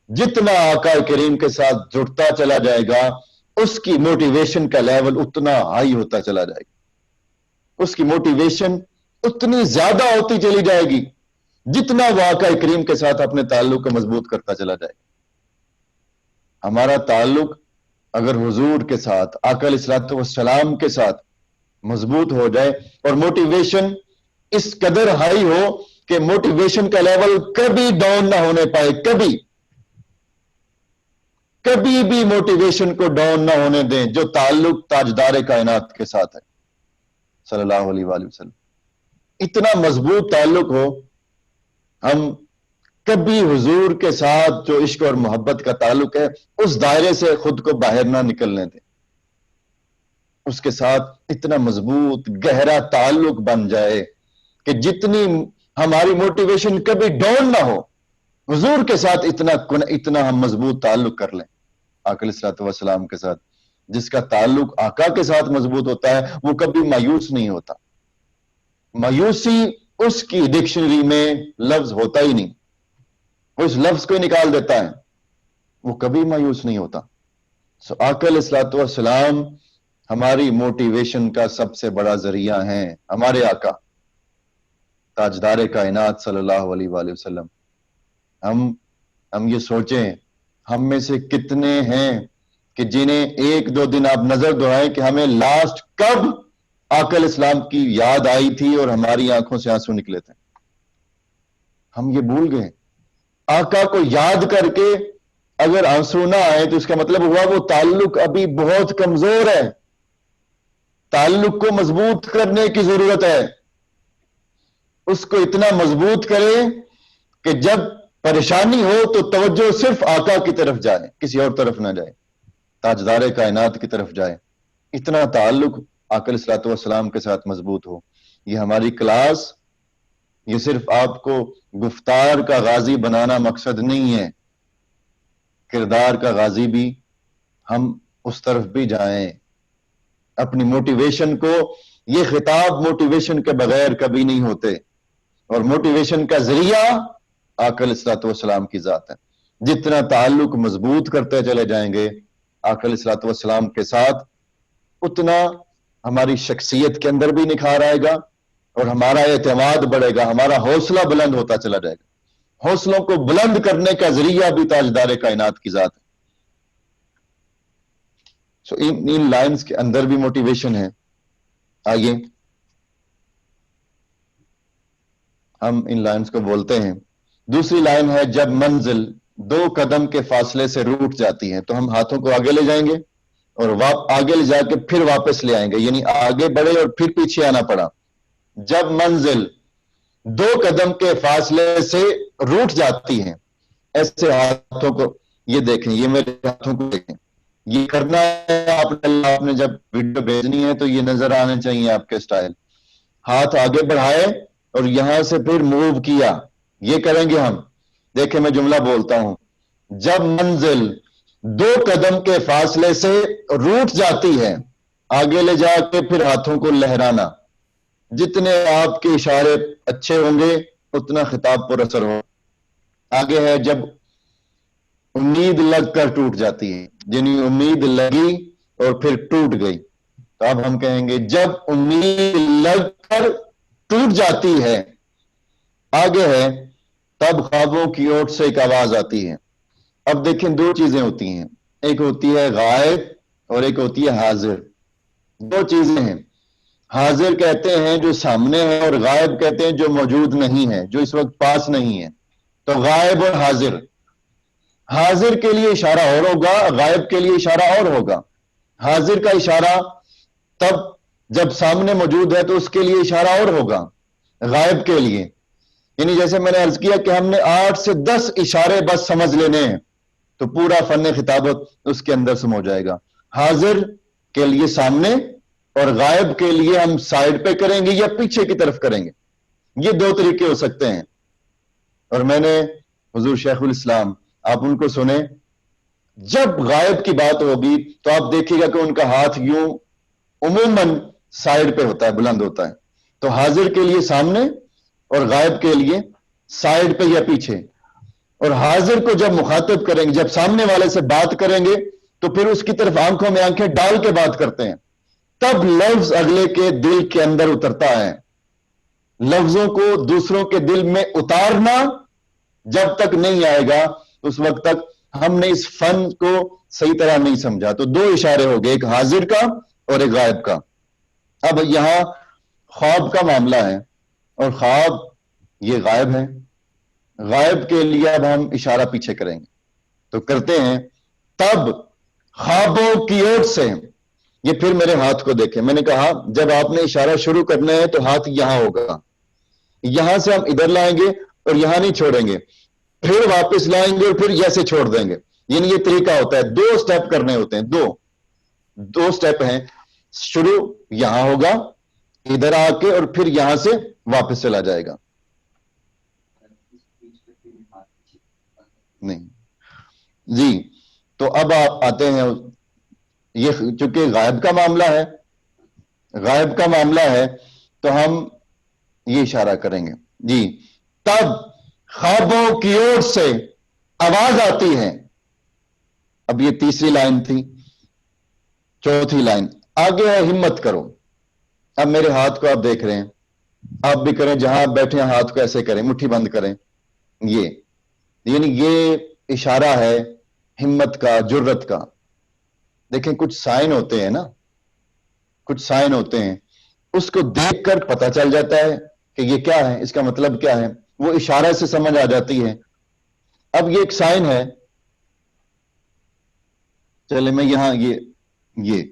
جتنا آقا کریم کے ساتھ جڑتا چلا جائے گا اس کی موٹیویشن کا لیول اتنا ہائی ہوتا چلا جائے گا، اس کی موٹیویشن اتنی زیادہ ہوتی چلی جائے گی جتنا وہ آقا کریم کے ساتھ اپنے تعلق کو مضبوط کرتا چلا جائے گا. ہمارا تعلق اگر حضور کے ساتھ آقا علیہ الصلوۃ والسلام کے ساتھ مضبوط ہو جائے اور موٹیویشن اس قدر ہائی ہو کہ موٹیویشن کا لیول کبھی ڈاؤن نہ ہونے پائے، کبھی بھی موٹیویشن کو ڈاؤن نہ ہونے دیں، جو تعلق تاجدار کائنات کے ساتھ ہے صلی اللہ علیہ وآلہ وسلم. اتنا مضبوط تعلق ہو، ہم کبھی حضور کے ساتھ جو عشق اور محبت کا تعلق ہے اس دائرے سے خود کو باہر نہ نکلنے دیں، اس کے ساتھ اتنا مضبوط گہرا تعلق بن جائے کہ جتنی ہماری موٹیویشن کبھی ڈاؤن نہ ہو، حضور کے ساتھ اتنا ہم مضبوط تعلق کر لیں. آقا علیہ الصلوۃ والسلام کے ساتھ جس کا تعلق آقا کے ساتھ مضبوط ہوتا ہے وہ کبھی مایوس نہیں ہوتا. مایوسی اس کی ڈکشنری میں لفظ ہوتا ہی نہیں، وہ اس لفظ کو نکال دیتا ہے، وہ کبھی مایوس نہیں ہوتا. آقا علیہ الصلوۃ والسلام ہماری موٹیویشن کا سب سے بڑا ذریعہ ہیں. ہمارے آقا تاجدار کائنات صلی اللہ علیہ وآلہ وسلم. ہم یہ سوچیں ہم میں سے کتنے ہیں کہ جنہیں 1-2 دن آپ نظر دہرائیں کہ ہمیں لاسٹ کب آقا علیہ السلام کی یاد آئی تھی اور ہماری آنکھوں سے آنسو نکلے تھے. ہم یہ بھول گئے. آقا کو یاد کر کے اگر آنسو نہ آئے تو اس کا مطلب ہوا وہ تعلق ابھی بہت کمزور ہے، تعلق کو مضبوط کرنے کی ضرورت ہے. اس کو اتنا مضبوط کرے کہ جب پریشانی ہو تو توجہ صرف آقا کی طرف جائے، کسی اور طرف نہ جائے، تاجدار کائنات کی طرف جائے. اتنا تعلق آقا علیہ الصلوۃ والسلام کے ساتھ مضبوط ہو. یہ ہماری کلاس یہ صرف آپ کو گفتار کا غازی بنانا مقصد نہیں ہے، کردار کا غازی بھی ہم اس طرف بھی جائیں. اپنی موٹیویشن کو، یہ خطاب موٹیویشن کے بغیر کبھی نہیں ہوتے، اور موٹیویشن کا ذریعہ آقا علیہ الصلوۃ والسلام کی ذات ہے. جتنا تعلق مضبوط کرتے چلے جائیں گے آقا علیہ الصلوۃ والسلام کے ساتھ اتنا ہماری شخصیت کے اندر بھی نکھار آئے گا اور ہمارا اعتماد بڑھے گا، ہمارا حوصلہ بلند ہوتا چلا جائے گا. حوصلوں کو بلند کرنے کا ذریعہ بھی تاجدار کائنات کی ذات ہے. ان لائنز کے اندر بھی موٹیویشن ہے. آئیے ہم ان لائنز کو بولتے ہیں. دوسری لائن ہے جب منزل 2 قدم کے فاصلے سے روٹ جاتی ہے، تو ہم ہاتھوں کو آگے لے جائیں گے اور آگے لے جا کے پھر واپس لے آئیں گے، یعنی آگے بڑھے اور پھر پیچھے آنا پڑا. جب منزل 2 قدم کے فاصلے سے روٹ جاتی ہے، ایسے ہاتھوں کو یہ دیکھیں، یہ میرے ہاتھوں کو دیکھیں، یہ کرنا ہے آپ نے جب ویڈیو بھیجنی ہے تو یہ نظر آنے چاہیے آپ کے سٹائل. ہاتھ آگے بڑھائے اور یہاں سے پھر موو کیا، یہ کریں گے ہم. دیکھیں میں جملہ بولتا ہوں، جب منزل 2 قدم کے فاصلے سے روٹ جاتی ہے، آگے لے جا کے پھر ہاتھوں کو لہرانا. جتنے آپ کے اشارے اچھے ہوں گے اتنا خطاب پر اثر ہو. آگے ہے جب امید لگ کر ٹوٹ جاتی ہے، یعنی امید لگی اور پھر ٹوٹ گئی، تو اب ہم کہیں گے جب امید لگ کر ٹوٹ جاتی ہے. آگے ہے تب خوابوں کی اوٹ سے ایک آواز آتی ہے. اب دیکھیں دو چیزیں ہوتی ہیں, ایک ہوتی ہے غائب اور ایک ہوتی ہے حاضر. دو چیزیں ہیں. حاضر کہتے ہیں جو سامنے ہے, اور غائب کہتے ہیں جو موجود نہیں ہے, جو اس وقت پاس نہیں ہے. تو غائب اور حاضر, حاضر کے لیے اشارہ اور ہوگا, غائب کے لیے اشارہ اور ہوگا. حاضر کا اشارہ تب جب سامنے موجود ہے تو اس کے لیے اشارہ اور ہوگا. غائب کے لیے یعنی جیسے میں نے عرض کیا کہ ہم نے 8 سے 10 اشارے بس سمجھ لینے ہیں تو پورا فن خطابت اس کے اندر سمو جائے گا. حاضر کے لیے سامنے اور غائب کے لیے ہم سائڈ پہ کریں گے یا پیچھے کی طرف کریں گے. یہ دو طریقے ہو سکتے ہیں. اور میں نے حضور شیخ الاسلام, آپ ان کو سنیں, جب غائب کی بات ہوگی تو آپ دیکھیے گا کہ ان کا ہاتھ یوں عموماً سائڈ پہ ہوتا ہے, بلند ہوتا ہے. تو حاضر کے لیے سامنے اور غائب کے لیے سائڈ پہ یا پیچھے. اور حاضر کو جب مخاطب کریں گے, جب سامنے والے سے بات کریں گے تو پھر اس کی طرف آنکھوں میں آنکھیں ڈال کے بات کرتے ہیں. تب لفظ اگلے کے دل کے اندر اترتا ہے. لفظوں کو دوسروں کے دل میں اتارنا جب تک نہیں آئے گا اس وقت تک ہم نے اس فن کو صحیح طرح نہیں سمجھا. تو دو اشارے ہو گئے, ایک حاضر کا اور ایک غائب کا. اب یہاں خواب کا معاملہ ہے اور خواب یہ غائب ہے. غائب کے لیے اب ہم اشارہ پیچھے کریں گے تو کرتے ہیں. تب خوابوں کی اوٹ سے, یہ پھر میرے ہاتھ کو دیکھیں, میں نے کہا جب آپ نے اشارہ شروع کرنا ہے تو ہاتھ یہاں ہوگا, یہاں سے ہم ادھر لائیں گے اور یہاں نہیں چھوڑیں گے, پھر واپس لائیں گے اور پھر ایسے چھوڑ دیں گے. یعنی یہ طریقہ ہوتا ہے, 2 سٹیپ کرنے ہوتے ہیں, دو سٹیپ ہیں. شروع یہاں ہوگا ادھر آ کے اور پھر یہاں سے واپس چلا جائے گا. نہیں جی, تو اب آپ آتے ہیں, یہ چونکہ غائب کا معاملہ ہے, غائب کا معاملہ ہے تو ہم یہ اشارہ کریں گے. جی, تب خوابوں کی اوٹ سے آواز آتی ہے. اب یہ تیسری لائن تھی. چوتھی لائن آگے ہے ہمت کرو. اب میرے ہاتھ کو آپ دیکھ رہے ہیں, آپ بھی کریں, جہاں آپ بیٹھے ہیں ہاتھ کو ایسے کریں, مٹھی بند کریں. یہ یعنی یہ اشارہ ہے ہمت کا, جرت کا. دیکھیں کچھ سائن ہوتے ہیں نا, کچھ سائن ہوتے ہیں, اس کو دیکھ کر پتہ چل جاتا ہے کہ یہ کیا ہے, اس کا مطلب کیا ہے, وہ اشارہ سے سمجھ آ جاتی ہے. اب یہ ایک سائن ہے, چلے میں یہاں یہ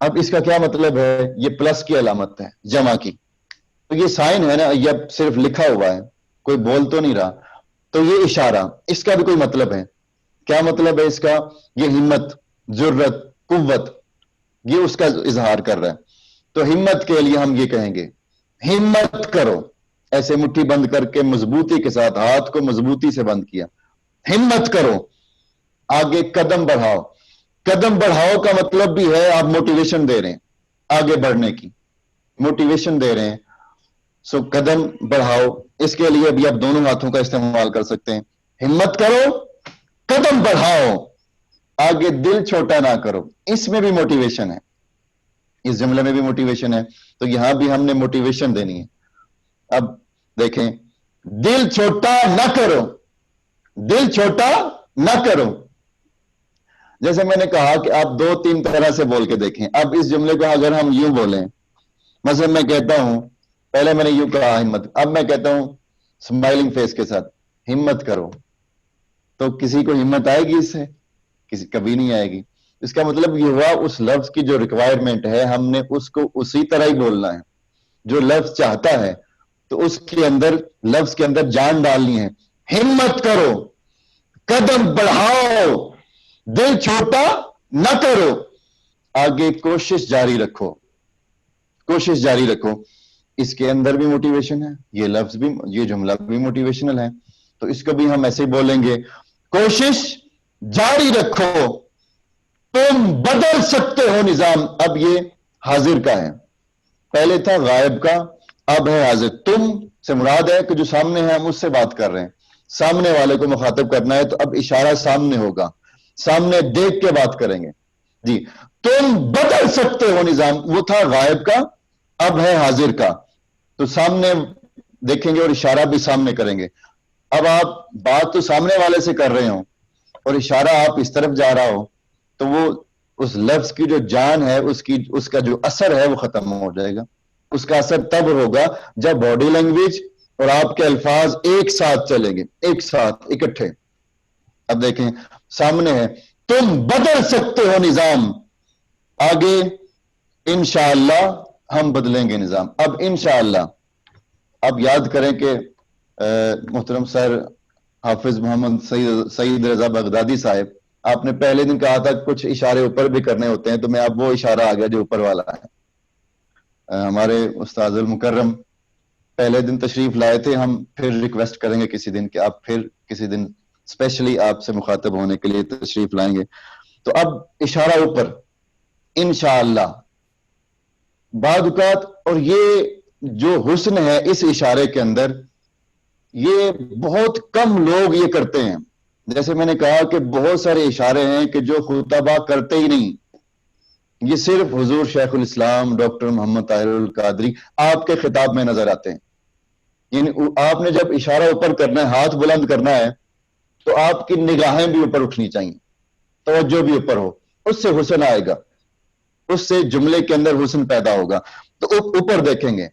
اب اس کا کیا مطلب ہے, یہ پلس کی علامت ہے جمع کی. تو یہ سائن ہے نا, یہ صرف لکھا ہوا ہے, کوئی بول تو نہیں رہا. تو یہ اشارہ, اس کا بھی کوئی مطلب ہے. کیا مطلب ہے اس کا, یہ ہمت, جرت, قوت, یہ اس کا اظہار کر رہا ہے. تو ہمت کے لیے ہم یہ کہیں گے ہمت کرو, ایسے مٹھی بند کر کے مضبوطی کے ساتھ ہاتھ کو مضبوطی سے بند کیا. ہمت کرو, آگے قدم بڑھاؤ. قدم بڑھاؤ کا مطلب بھی ہے آپ موٹیویشن دے رہے ہیں, آگے بڑھنے کی موٹیویشن دے رہے ہیں. سو قدم بڑھاؤ, اس کے لیے بھی آپ دونوں ہاتھوں کا استعمال کر سکتے ہیں. ہمت کرو, قدم بڑھاؤ, آگے دل چھوٹا نہ کرو. اس میں بھی موٹیویشن ہے, اس جملے میں بھی موٹیویشن ہے. تو یہاں بھی ہم نے موٹیویشن دینی ہے. اب دیکھیں, دل چھوٹا نہ کرو, دل چھوٹا نہ کرو. جیسے میں نے کہا کہ آپ 2-3 طرح سے بول کے دیکھیں. اب اس جملے کو اگر ہم یوں بولیں, مثلا میں کہتا ہوں, پہلے میں نے یوں کہا ہمت, اب میں کہتا ہوں اسمائلنگ فیس کے ساتھ ہمت کرو, تو کسی کو ہمت آئے گی اس سے؟ کبھی نہیں آئے گی. اس کا مطلب یہ ہوا اس لفظ کی جو ریکوائرمنٹ ہے ہم نے اس کو اسی طرح ہی بولنا ہے. جو لفظ چاہتا ہے تو اس کے اندر, لفظ کے اندر جان ڈالنی ہے. ہمت کرو, قدم بڑھاؤ, دل چھوٹا نہ کرو, آگے کوشش جاری رکھو, کوشش جاری رکھو. اس کے اندر بھی موٹیویشن ہے, یہ لفظ بھی, یہ جملہ بھی موٹیویشنل ہے. تو اس کو بھی ہم ایسے بولیں گے, کوشش جاری رکھو, تم بدل سکتے ہو نظام. اب یہ حاضر کا ہے, پہلے تھا غائب کا, اب ہے حاضر. تم سے مراد ہے کہ جو سامنے ہے, ہم اس سے بات کر رہے ہیں, سامنے والے کو مخاطب کرنا ہے. تو اب اشارہ سامنے ہوگا, سامنے دیکھ کے بات کریں گے. جی, تم بدل سکتے ہو نظام, وہ تھا غائب کا, اب ہے حاضر کا. تو سامنے دیکھیں گے اور اشارہ بھی سامنے کریں گے. اب آپ بات تو سامنے والے سے کر رہے ہو اور اشارہ آپ اس طرف جا رہا ہو تو وہ اس لفظ کی جو جان ہے اس کا جو اثر ہے وہ ختم ہو جائے گا. اس کا اثر تب ہوگا جب باڈی لینگویج اور آپ کے الفاظ ایک ساتھ چلیں گے, ایک ساتھ اکٹھے. اب دیکھیں سامنے ہے, تم بدل سکتے ہو نظام, آگے انشاءاللہ ہم بدلیں گے نظام. اب انشاءاللہ اب یاد کریں کہ محترم سر حافظ محمد سعید رضا بغدادی صاحب, آپ نے پہلے دن کہا تھا کچھ اشارے اوپر بھی کرنے ہوتے ہیں, تو میں اب وہ اشارہ آ گیا جو اوپر والا ہے. ہمارے استاذ المکرم پہلے دن تشریف لائے تھے, ہم پھر ریکویسٹ کریں گے کسی دن کہ آپ پھر کسی دن اسپیشلی آپ سے مخاطب ہونے کے لیے تشریف لائیں گے. تو اب اشارہ اوپر انشاءاللہ بعض اوقات, اور یہ جو حسن ہے اس اشارے کے اندر, یہ بہت کم لوگ یہ کرتے ہیں. جیسے میں نے کہا کہ بہت سارے اشارے ہیں کہ جو خطبہ کرتے ہی نہیں, یہ صرف حضور شیخ الاسلام ڈاکٹر محمد طاہر القادری آپ کے خطاب میں نظر آتے ہیں. یعنی آپ نے جب اشارہ اوپر کرنا ہے, ہاتھ بلند کرنا ہے, تو آپ کی نگاہیں بھی اوپر اٹھنی چاہیے, توجہ بھی اوپر ہو, اس سے حسن آئے گا, اس سے جملے کے اندر حسن پیدا ہوگا. تو اوپر دیکھیں گے,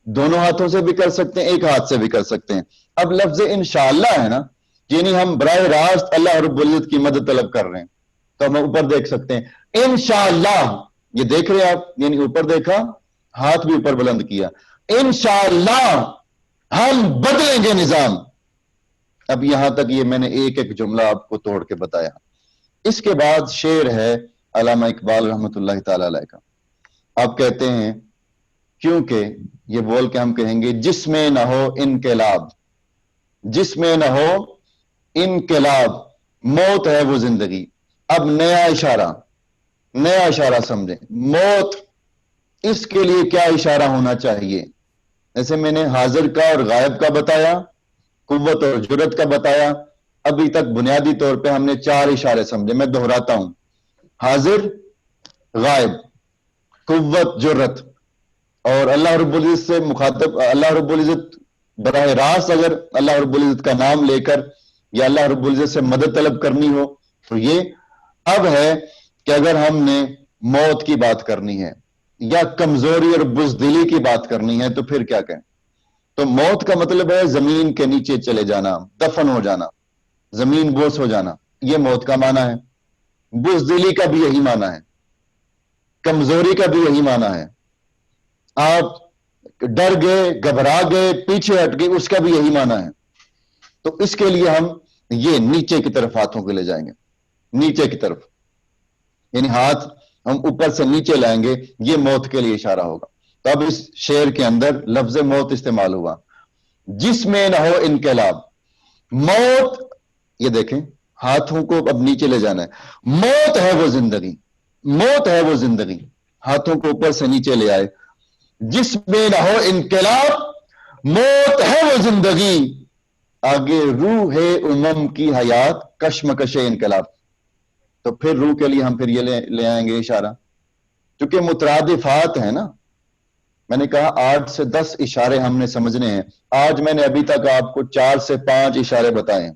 دونوں ہاتھوں سے بھی کر سکتے ہیں, ایک ہاتھ سے بھی کر سکتے ہیں. اب لفظ انشاءاللہ ہے نا, یعنی ہم براہ راست اللہ رب العزت کی مدد طلب کر رہے ہیں, تو ہم اوپر دیکھ سکتے ہیں انشاءاللہ. یہ دیکھ رہے ہیں آپ, یعنی اوپر دیکھا, ہاتھ بھی اوپر بلند کیا, انشاءاللہ ہم بدلیں گے نظام. اب یہاں تک یہ میں نے ایک ایک جملہ آپ کو توڑ کے بتایا. اس کے بعد شعر ہے علامہ اقبال رحمۃ اللہ تعالی علیہ کا. آپ کہتے ہیں کیونکہ یہ بول کے ہم کہیں گے جس میں نہ ہو انقلاب, جس میں نہ ہو انقلاب, موت ہے وہ زندگی. اب نیا اشارہ سمجھیں. موت, اس کے لیے کیا اشارہ ہونا چاہیے؟ جیسے میں نے حاضر کا اور غائب کا بتایا, قوت اور جرت کا بتایا. ابھی تک بنیادی طور پہ ہم نے 4 اشارے سمجھے, میں دہراتا ہوں. حاضر, غائب, قوت, جرت. اور اللہ رب العزت سے مخاطب, اللہ رب العزت براہ راست اگر اللہ رب العزت کا نام لے کر یا اللہ رب العزت سے مدد طلب کرنی ہو تو یہ اب ہے کہ اگر ہم نے موت کی بات کرنی ہے یا کمزوری اور بزدلی کی بات کرنی ہے تو پھر کیا کہیں؟ تو موت کا مطلب ہے زمین کے نیچے چلے جانا, دفن ہو جانا, زمین بوس ہو جانا, یہ موت کا معنی ہے. بزدلی کا بھی یہی معنی ہے, کمزوری کا بھی یہی معنی ہے. آپ ڈر گئے, گھبرا گئے, پیچھے ہٹ گئے, اس کا بھی یہی معنی ہے. تو اس کے لیے ہم یہ نیچے کی طرف ہاتھوں کو لے جائیں گے, نیچے کی طرف, یعنی ہاتھ ہم اوپر سے نیچے لائیں گے, یہ موت کے لیے اشارہ ہوگا. تو اب اس شعر کے اندر لفظ موت استعمال ہوا, جس میں نہ ہو انقلاب. موت, یہ دیکھیں ہاتھوں کو اب نیچے لے جانا ہے. موت ہے وہ زندگی, موت ہے وہ زندگی, ہاتھوں کو اوپر سے نیچے لے آئے. جس میں نہ ہو انقلاب, موت ہے وہ زندگی, آگے روح امم کی حیات, کشمکش انقلاب. تو پھر روح کے لیے ہم پھر یہ لے آئیں گے اشارہ, کیونکہ مترادفات ہیں نا. میں نے کہا 8 سے 10 اشارے ہم نے سمجھنے ہیں. آج میں نے ابھی تک آپ کو 4 سے 5 اشارے بتائے ہیں.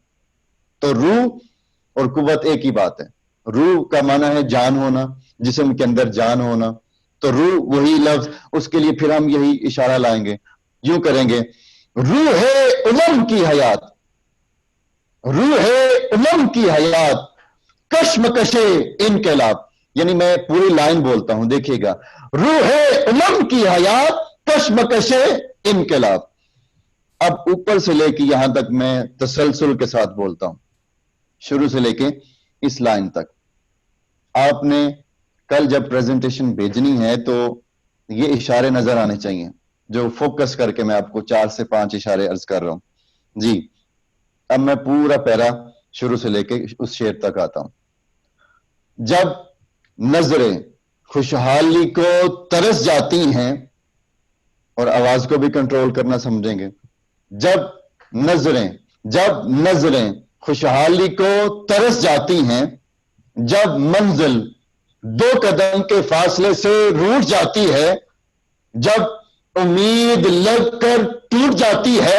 تو روح اور قوت ایک ہی بات ہے. روح کا معنی ہے جان ہونا, جسم کے اندر جان ہونا. تو روح وہی لفظ, اس کے لیے پھر ہم یہی اشارہ لائیں گے, یوں کریں گے روح امم کی حیات, روح امم کی حیات, کشمکش انقلاب. یعنی میں پوری لائن بولتا ہوں, دیکھیے گا, روح امم کی حیات, کشمکش انقلاب. اب اوپر سے لے کے یہاں تک میں تسلسل کے ساتھ بولتا ہوں, شروع سے لے کے اس لائن تک. آپ نے کل جب پریزنٹیشن بھیجنی ہے تو یہ اشارے نظر آنے چاہیے, جو فوکس کر کے میں آپ کو 4 سے 5 اشارے عرض کر رہا ہوں. جی اب میں پورا پیرا شروع سے لے کے اس شعر تک آتا ہوں. جب نظریں خوشحالی کو ترس جاتی ہیں, اور آواز کو بھی کنٹرول کرنا سمجھیں گے, جب نظریں خوشحالی کو ترس جاتی ہیں, جب منزل 2 قدم کے فاصلے سے روٹ جاتی ہے, جب امید لگ کر ٹوٹ جاتی ہے,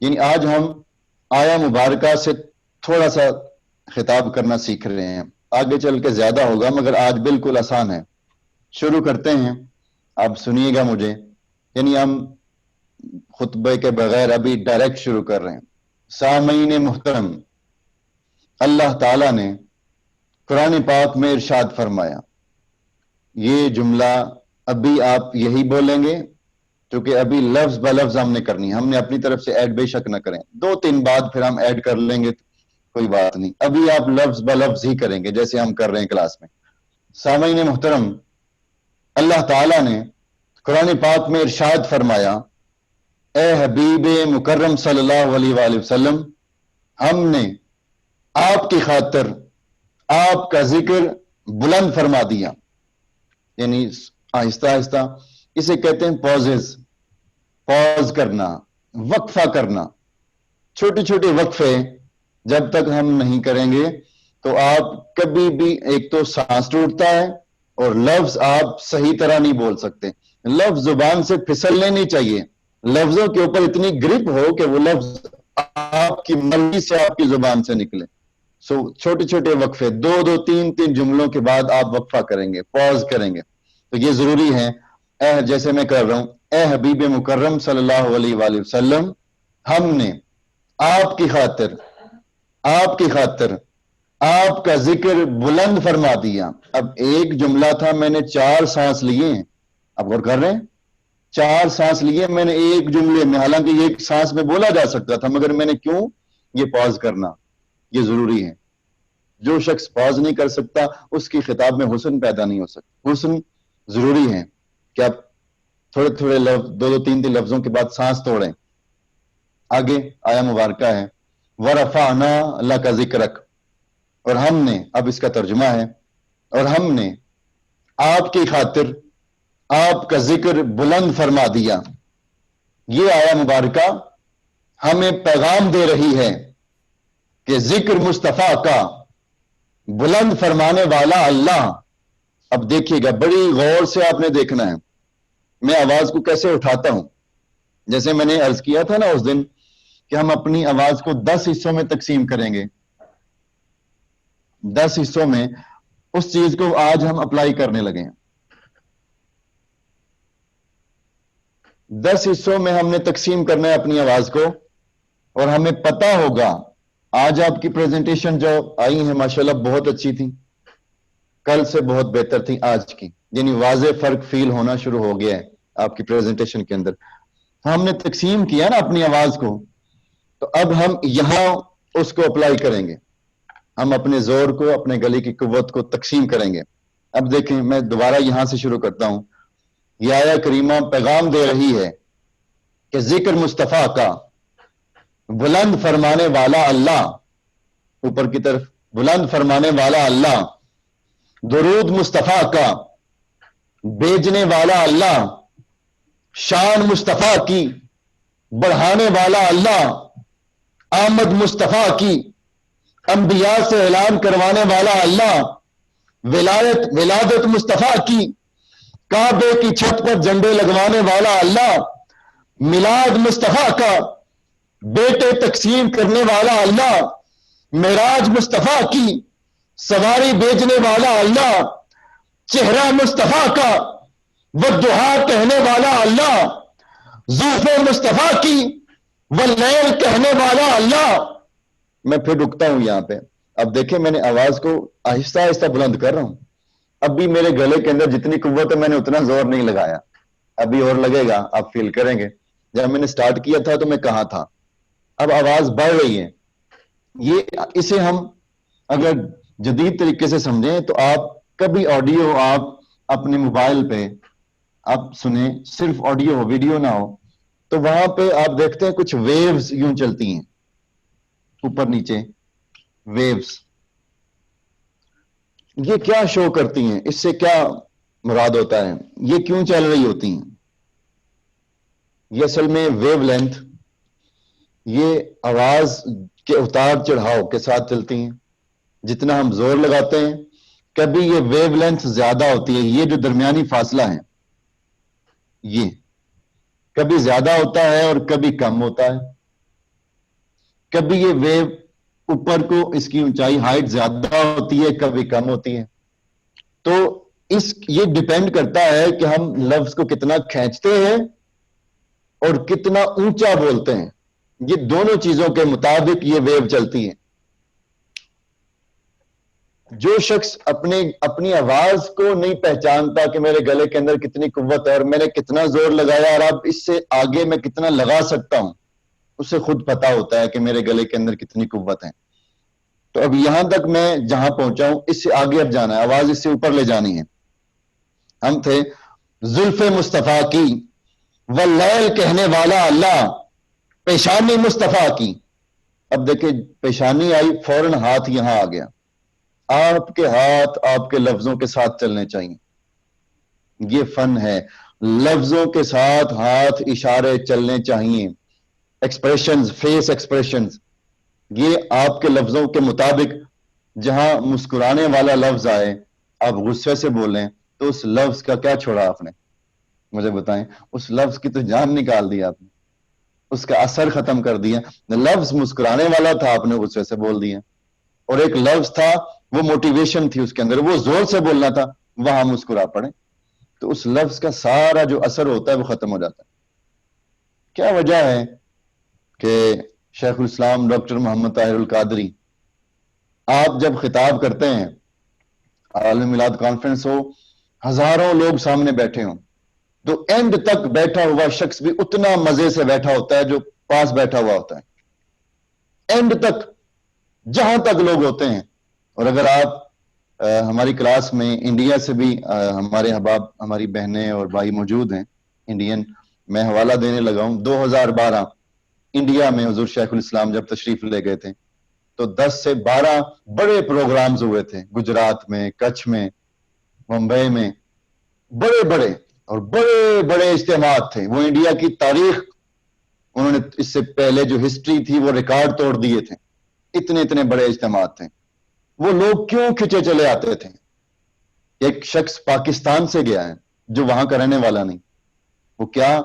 یعنی آج ہم آیا مبارکہ سے تھوڑا سا خطاب کرنا سیکھ رہے ہیں، آگے چل کے زیادہ ہوگا، مگر آج بالکل آسان ہے۔ شروع کرتے ہیں، آپ سنیے گا مجھے، یعنی ہم خطبے کے بغیر ابھی ڈائریکٹ شروع کر رہے ہیں۔ سامعین محترم، اللہ تعالیٰ نے قرآن پاک میں ارشاد فرمایا، یہ جملہ ابھی آپ یہی بولیں گے کیونکہ ابھی لفظ بلفظ ہم نے کرنی، ہم نے اپنی طرف سے ایڈ بے شک نہ کریں، 2-3 بات پھر ہم ایڈ کر لیں گے، کوئی بات نہیں، ابھی آپ لفظ بلفظ ہی کریں گے جیسے ہم کر رہے ہیں کلاس میں۔ سامعین محترم، اللہ تعالیٰ نے قرآن پاک میں ارشاد فرمایا، اے حبیب مکرم صلی اللہ علیہ وآلہ وسلم، ہم نے آپ کی خاطر آپ کا ذکر بلند فرما دیا، یعنی آہستہ آہستہ، اسے کہتے ہیں پوز کرنا، وقفہ کرنا۔ چھوٹے چھوٹے وقفے جب تک ہم نہیں کریں گے تو آپ کبھی بھی، ایک تو سانس ٹوٹتا ہے اور لفظ آپ صحیح طرح نہیں بول سکتے، لفظ زبان سے پھسلنے نہیں چاہیے، لفظوں کے اوپر اتنی گرپ ہو کہ وہ لفظ آپ کی مرضی سے آپ کی زبان سے نکلے۔ چھوٹے چھوٹے وقفے، 2-2 3-3 جملوں کے بعد آپ وقفہ کریں گے، پوز کریں گے، تو یہ ضروری ہے۔ جیسے میں کر رہا ہوں، اے حبیب مکرم صلی اللہ علیہ وآلہ وسلم، ہم نے آپ کی خاطر آپ کا ذکر بلند فرما دیا۔ اب ایک جملہ تھا، میں نے 4 سانس لیے ہیں، اب غور کر رہے ہیں، 4 سانس لیے میں نے ایک جملے میں، حالانکہ یہ ایک سانس میں بولا جا سکتا تھا، مگر میں نے کیوں یہ پاز کرنا، یہ ضروری ہے۔ جو شخص پاز نہیں کر سکتا اس کی خطاب میں حسن پیدا نہیں ہو سکتا۔ حسن ضروری ہے کہ آپ تھوڑے تھوڑے لفظ، 2-2 3-3 لفظوں کے بعد سانس توڑیں۔ آگے آیا مبارکہ ہے، وَرَفَعْنَا لَكَ ذِكْرَكَ، اور ہم نے، اب اس کا ترجمہ ہے، اور ہم نے آپ کی خاطر آپ کا ذکر بلند فرما دیا۔ یہ آیا مبارکہ ہمیں پیغام دے رہی ہے کہ ذکر مصطفیٰ کا بلند فرمانے والا اللہ۔ اب دیکھیے گا، بڑی غور سے آپ نے دیکھنا ہے میں آواز کو کیسے اٹھاتا ہوں۔ جیسے میں نے عرض کیا تھا نا اس دن کہ ہم اپنی آواز کو 10 حصوں میں تقسیم کریں گے، 10 حصوں میں، اس چیز کو آج ہم اپلائی کرنے لگے ہیں۔ 10 حصوں میں ہم نے تقسیم کرنا ہے اپنی آواز کو، اور ہمیں پتا ہوگا، آج آپ کی پریزنٹیشن جو آئی ہیں ماشاءاللہ بہت اچھی تھی، کل سے بہت بہتر تھی آج کی، یعنی واضح فرق فیل ہونا شروع ہو گیا ہے آپ کی پریزنٹیشن کے اندر۔ ہم نے تقسیم کیا نا اپنی آواز کو، تو اب ہم یہاں اس کو اپلائی کریں گے، ہم اپنے زور کو، اپنے گلے کی قوت کو تقسیم کریں گے۔ اب دیکھیں، میں دوبارہ یہاں سے شروع کرتا ہوں۔ یہ آیہ کریمہ پیغام دے رہی ہے کہ ذکر مصطفیٰ کا بلند فرمانے والا اللہ، اوپر کی طرف بلند فرمانے والا اللہ، درود مصطفیٰ کا بھیجنے والا اللہ، شان مصطفیٰ کی بڑھانے والا اللہ، آمد مصطفیٰ کی انبیاء سے اعلان کروانے والا اللہ، ولادت مصطفیٰ کی کعبے کی چھت پر جھنڈے لگوانے والا اللہ، میلاد مصطفیٰ کا بیٹے تقسیم کرنے والا اللہ، معراج مصطفیٰ کی سواری بھیجنے والا اللہ، چہرہ مصطفیٰ کا والضحا کہنے والا اللہ، زلفیں مصطفیٰ کی واللیل کہنے والا اللہ۔ میں پھر رکتا ہوں یہاں پہ۔ اب دیکھیں، میں نے آواز کو آہستہ آہستہ بلند کر رہا ہوں، اب بھی میرے گلے کے اندر جتنی قوت ہے میں نے اتنا زور نہیں لگایا، ابھی اور لگے گا، آپ فیل کریں گے۔ جب میں نے سٹارٹ کیا تھا تو میں کہاں تھا، اب آواز بڑھ رہی ہے۔ اسے ہم اگر جدید طریقے سے سمجھیں تو آپ کبھی آڈیو آپ اپنے موبائل پہ آپ سنیں، صرف آڈیو ہو، ویڈیو نہ ہو، تو وہاں پہ آپ دیکھتے ہیں کچھ ویوز یوں چلتی ہیں، اوپر نیچے ویوز۔ یہ کیا شو کرتی ہیں، اس سے کیا مراد ہوتا ہے، یہ کیوں چل رہی ہوتی ہیں؟ یہ اصل میں ویو لینتھ، یہ آواز کے اتار چڑھاؤ کے ساتھ چلتی ہیں۔ جتنا ہم زور لگاتے ہیں کبھی یہ ویو لینتھ زیادہ ہوتی ہے، یہ جو درمیانی فاصلہ ہے یہ کبھی زیادہ ہوتا ہے اور کبھی کم ہوتا ہے۔ کبھی یہ ویو اوپر کو اس کی اونچائی ہائٹ زیادہ ہوتی ہے کبھی کم ہوتی ہے. تو یہ ڈیپینڈ کرتا ہے کہ ہم لفظ کو کتنا کھینچتے ہیں اور کتنا اونچا بولتے ہیں. یہ دونوں چیزوں کے مطابق یہ ویو چلتی ہے. جو شخص اپنی آواز کو نہیں پہچانتا کہ میرے گلے کے اندر کتنی قوت ہے اور میں نے کتنا زور لگایا اور اب اس سے آگے میں کتنا لگا سکتا ہوں، اسے خود پتا ہوتا ہے کہ میرے گلے کے اندر کتنی قوت ہے. تو اب یہاں تک میں جہاں پہنچا ہوں، اس سے آگے اب جانا ہے، آواز اس سے اوپر لے جانی ہے. ہم تھے زلف مصطفیٰ کی واللیل کہنے والا اللہ، پیشانی مصطفیٰ کی. اب دیکھیں پیشانی آئی، فوراً ہاتھ یہاں آ گیا. آپ کے ہاتھ آپ کے لفظوں کے ساتھ چلنے چاہیے. یہ فن ہے، لفظوں کے ساتھ ہاتھ اشارے چلنے چاہیے. ایکسپریشنز، فیس ایکسپریشنز، یہ آپ کے لفظوں کے مطابق. جہاں مسکرانے والا لفظ آئے، آپ غصے سے بولیں تو اس لفظ کا کیا چھوڑا آپ نے؟ مجھے بتائیں. اس لفظ کی تو جان نکال دی آپ نے، اس کا اثر ختم کر دیا. لفظ مسکرانے والا تھا، آپ نے غصے سے بول دیا. اور ایک لفظ تھا، وہ موٹیویشن تھی اس کے اندر، وہ زور سے بولنا تھا، وہاں مسکرا پڑے. تو اس لفظ کا سارا جو اثر ہوتا ہے وہ ختم ہو جاتا ہے. کیا وجہ ہے کہ شیخ الاسلام ڈاکٹر محمد طاہر القادری، آپ جب خطاب کرتے ہیں، عالم میلاد کانفرنس ہو، ہزاروں لوگ سامنے بیٹھے ہوں، تو اینڈ تک بیٹھا ہوا شخص بھی اتنا مزے سے بیٹھا ہوتا ہے جو پاس بیٹھا ہوا ہوتا ہے. اینڈ تک جہاں تک لوگ ہوتے ہیں. اور اگر آپ ہماری کلاس میں انڈیا سے بھی ہمارے احباب، ہماری بہنیں اور بھائی موجود ہیں انڈین، میں حوالہ دینے لگا ہوں. 2012 انڈیا میں حضور شیخ الاسلام جب تشریف لے گئے تھے تو 10 سے 12 بڑے پروگرامز ہوئے تھے، گجرات میں، کچھ میں، ممبئی میں، بڑے بڑے اور بڑے بڑے اجتماعات تھے. وہ انڈیا کی تاریخ، انہوں نے اس سے پہلے جو ہسٹری تھی وہ ریکارڈ توڑ دیے تھے. اتنے بڑے اجتماعات تھے. وہ لوگ کیوں کھچے چلے آتے تھے؟ ایک شخص پاکستان سے گیا ہے جو وہاں کا رہنے والا نہیں. وہ کیا؟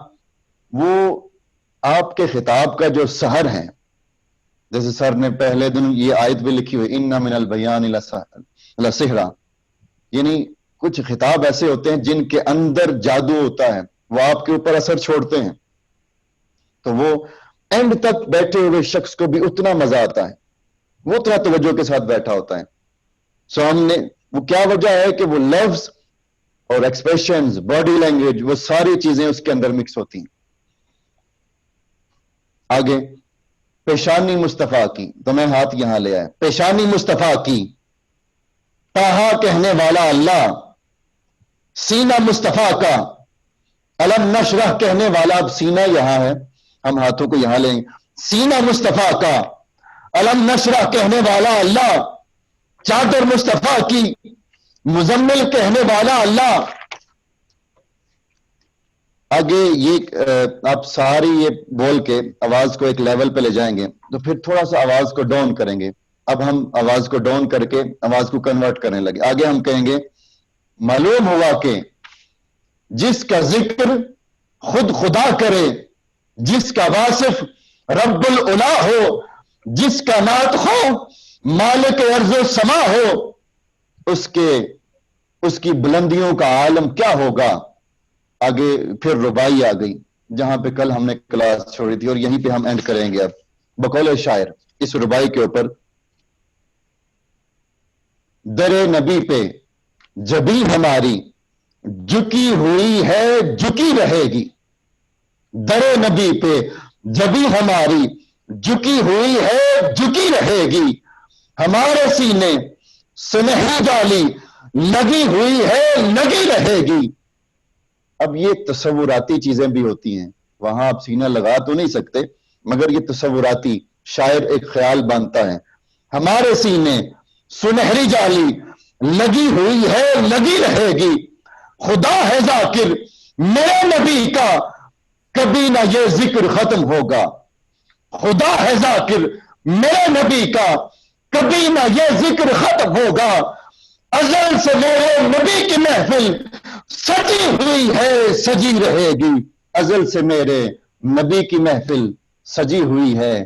وہ آپ کے خطاب کا جو سحر ہے، جیسے سر نے پہلے دن یہ آیت بھی لکھی ہوئی، اِنَّ مِنَ الْبَيَانِ لَسِحْرًا، یعنی کچھ خطاب ایسے ہوتے ہیں جن کے اندر جادو ہوتا ہے، وہ آپ کے اوپر اثر چھوڑتے ہیں. تو وہ اینڈ تک بیٹھے ہوئے شخص کو بھی اتنا مزہ آتا ہے، وہ اتنا توجہ کے ساتھ بیٹھا ہوتا ہے. سو ہم نے، وہ کیا وجہ ہے کہ وہ لفظ اور ایکسپریشنز، باڈی لینگویج، وہ ساری چیزیں اس کے اندر مکس ہوتی ہیں. آگے پیشانی مصطفیٰ کی، تو میں ہاتھ یہاں لے آیا. پیشانی مصطفیٰ کی، طٰہٰ کہنے والا اللہ، سینہ مصطفیٰ کا، علم نشرح کہنے والا، اب سینہ یہاں ہے، ہم ہاتھوں کو یہاں لیں گے. سینہ مصطفیٰ کا، علم نشرح کہنے والا اللہ، چادر مصطفیٰ کی، مزمل کہنے والا اللہ. آگے یہ آپ ساری یہ بول کے آواز کو ایک لیول پہ لے جائیں گے تو پھر تھوڑا سا آواز کو ڈاؤن کریں گے. اب ہم آواز کو ڈاؤن کر کے آواز کو کنورٹ کرنے لگے. آگے ہم کہیں گے معلوم ہوا کہ جس کا ذکر خود خدا کرے، جس کا واصف رب العلا ہو، جس کا ناطق مالک ارض و سما ہو، اس کی بلندیوں کا عالم کیا ہوگا. آگے پھر ربائی آ گئی جہاں پہ کل ہم نے کلاس چھوڑی تھی، اور یہیں پہ ہم اینڈ کریں گے اب بقول شاعر اس ربائی کے اوپر. در نبی پہ جبی ہماری جھکی ہوئی ہے، جھکی رہے گی. در نبی پہ جبی ہماری جھکی ہوئی ہے، جھکی رہے گی. ہمارے سینے سنہری جالی لگی ہوئی ہے، لگی رہے گی. اب یہ تصوراتی چیزیں بھی ہوتی ہیں، وہاں آپ سینہ لگا تو نہیں سکتے، مگر یہ تصوراتی، شاعر ایک خیال باندھتا ہے. ہمارے سینے سنہری جالی لگی ہوئی ہے، لگی رہے گی. خدا ہے ذاکر میرے نبی کا، کبھی نہ یہ ذکر ختم ہوگا. خدا ہے ذاکر میرے نبی کا، کبھی نہ یہ ذکر ختم ہوگا. ازل سے میرے نبی کی محفل سجی ہوئی ہے، سجی رہے گی. ازل سے میرے نبی کی محفل سجی ہوئی ہے،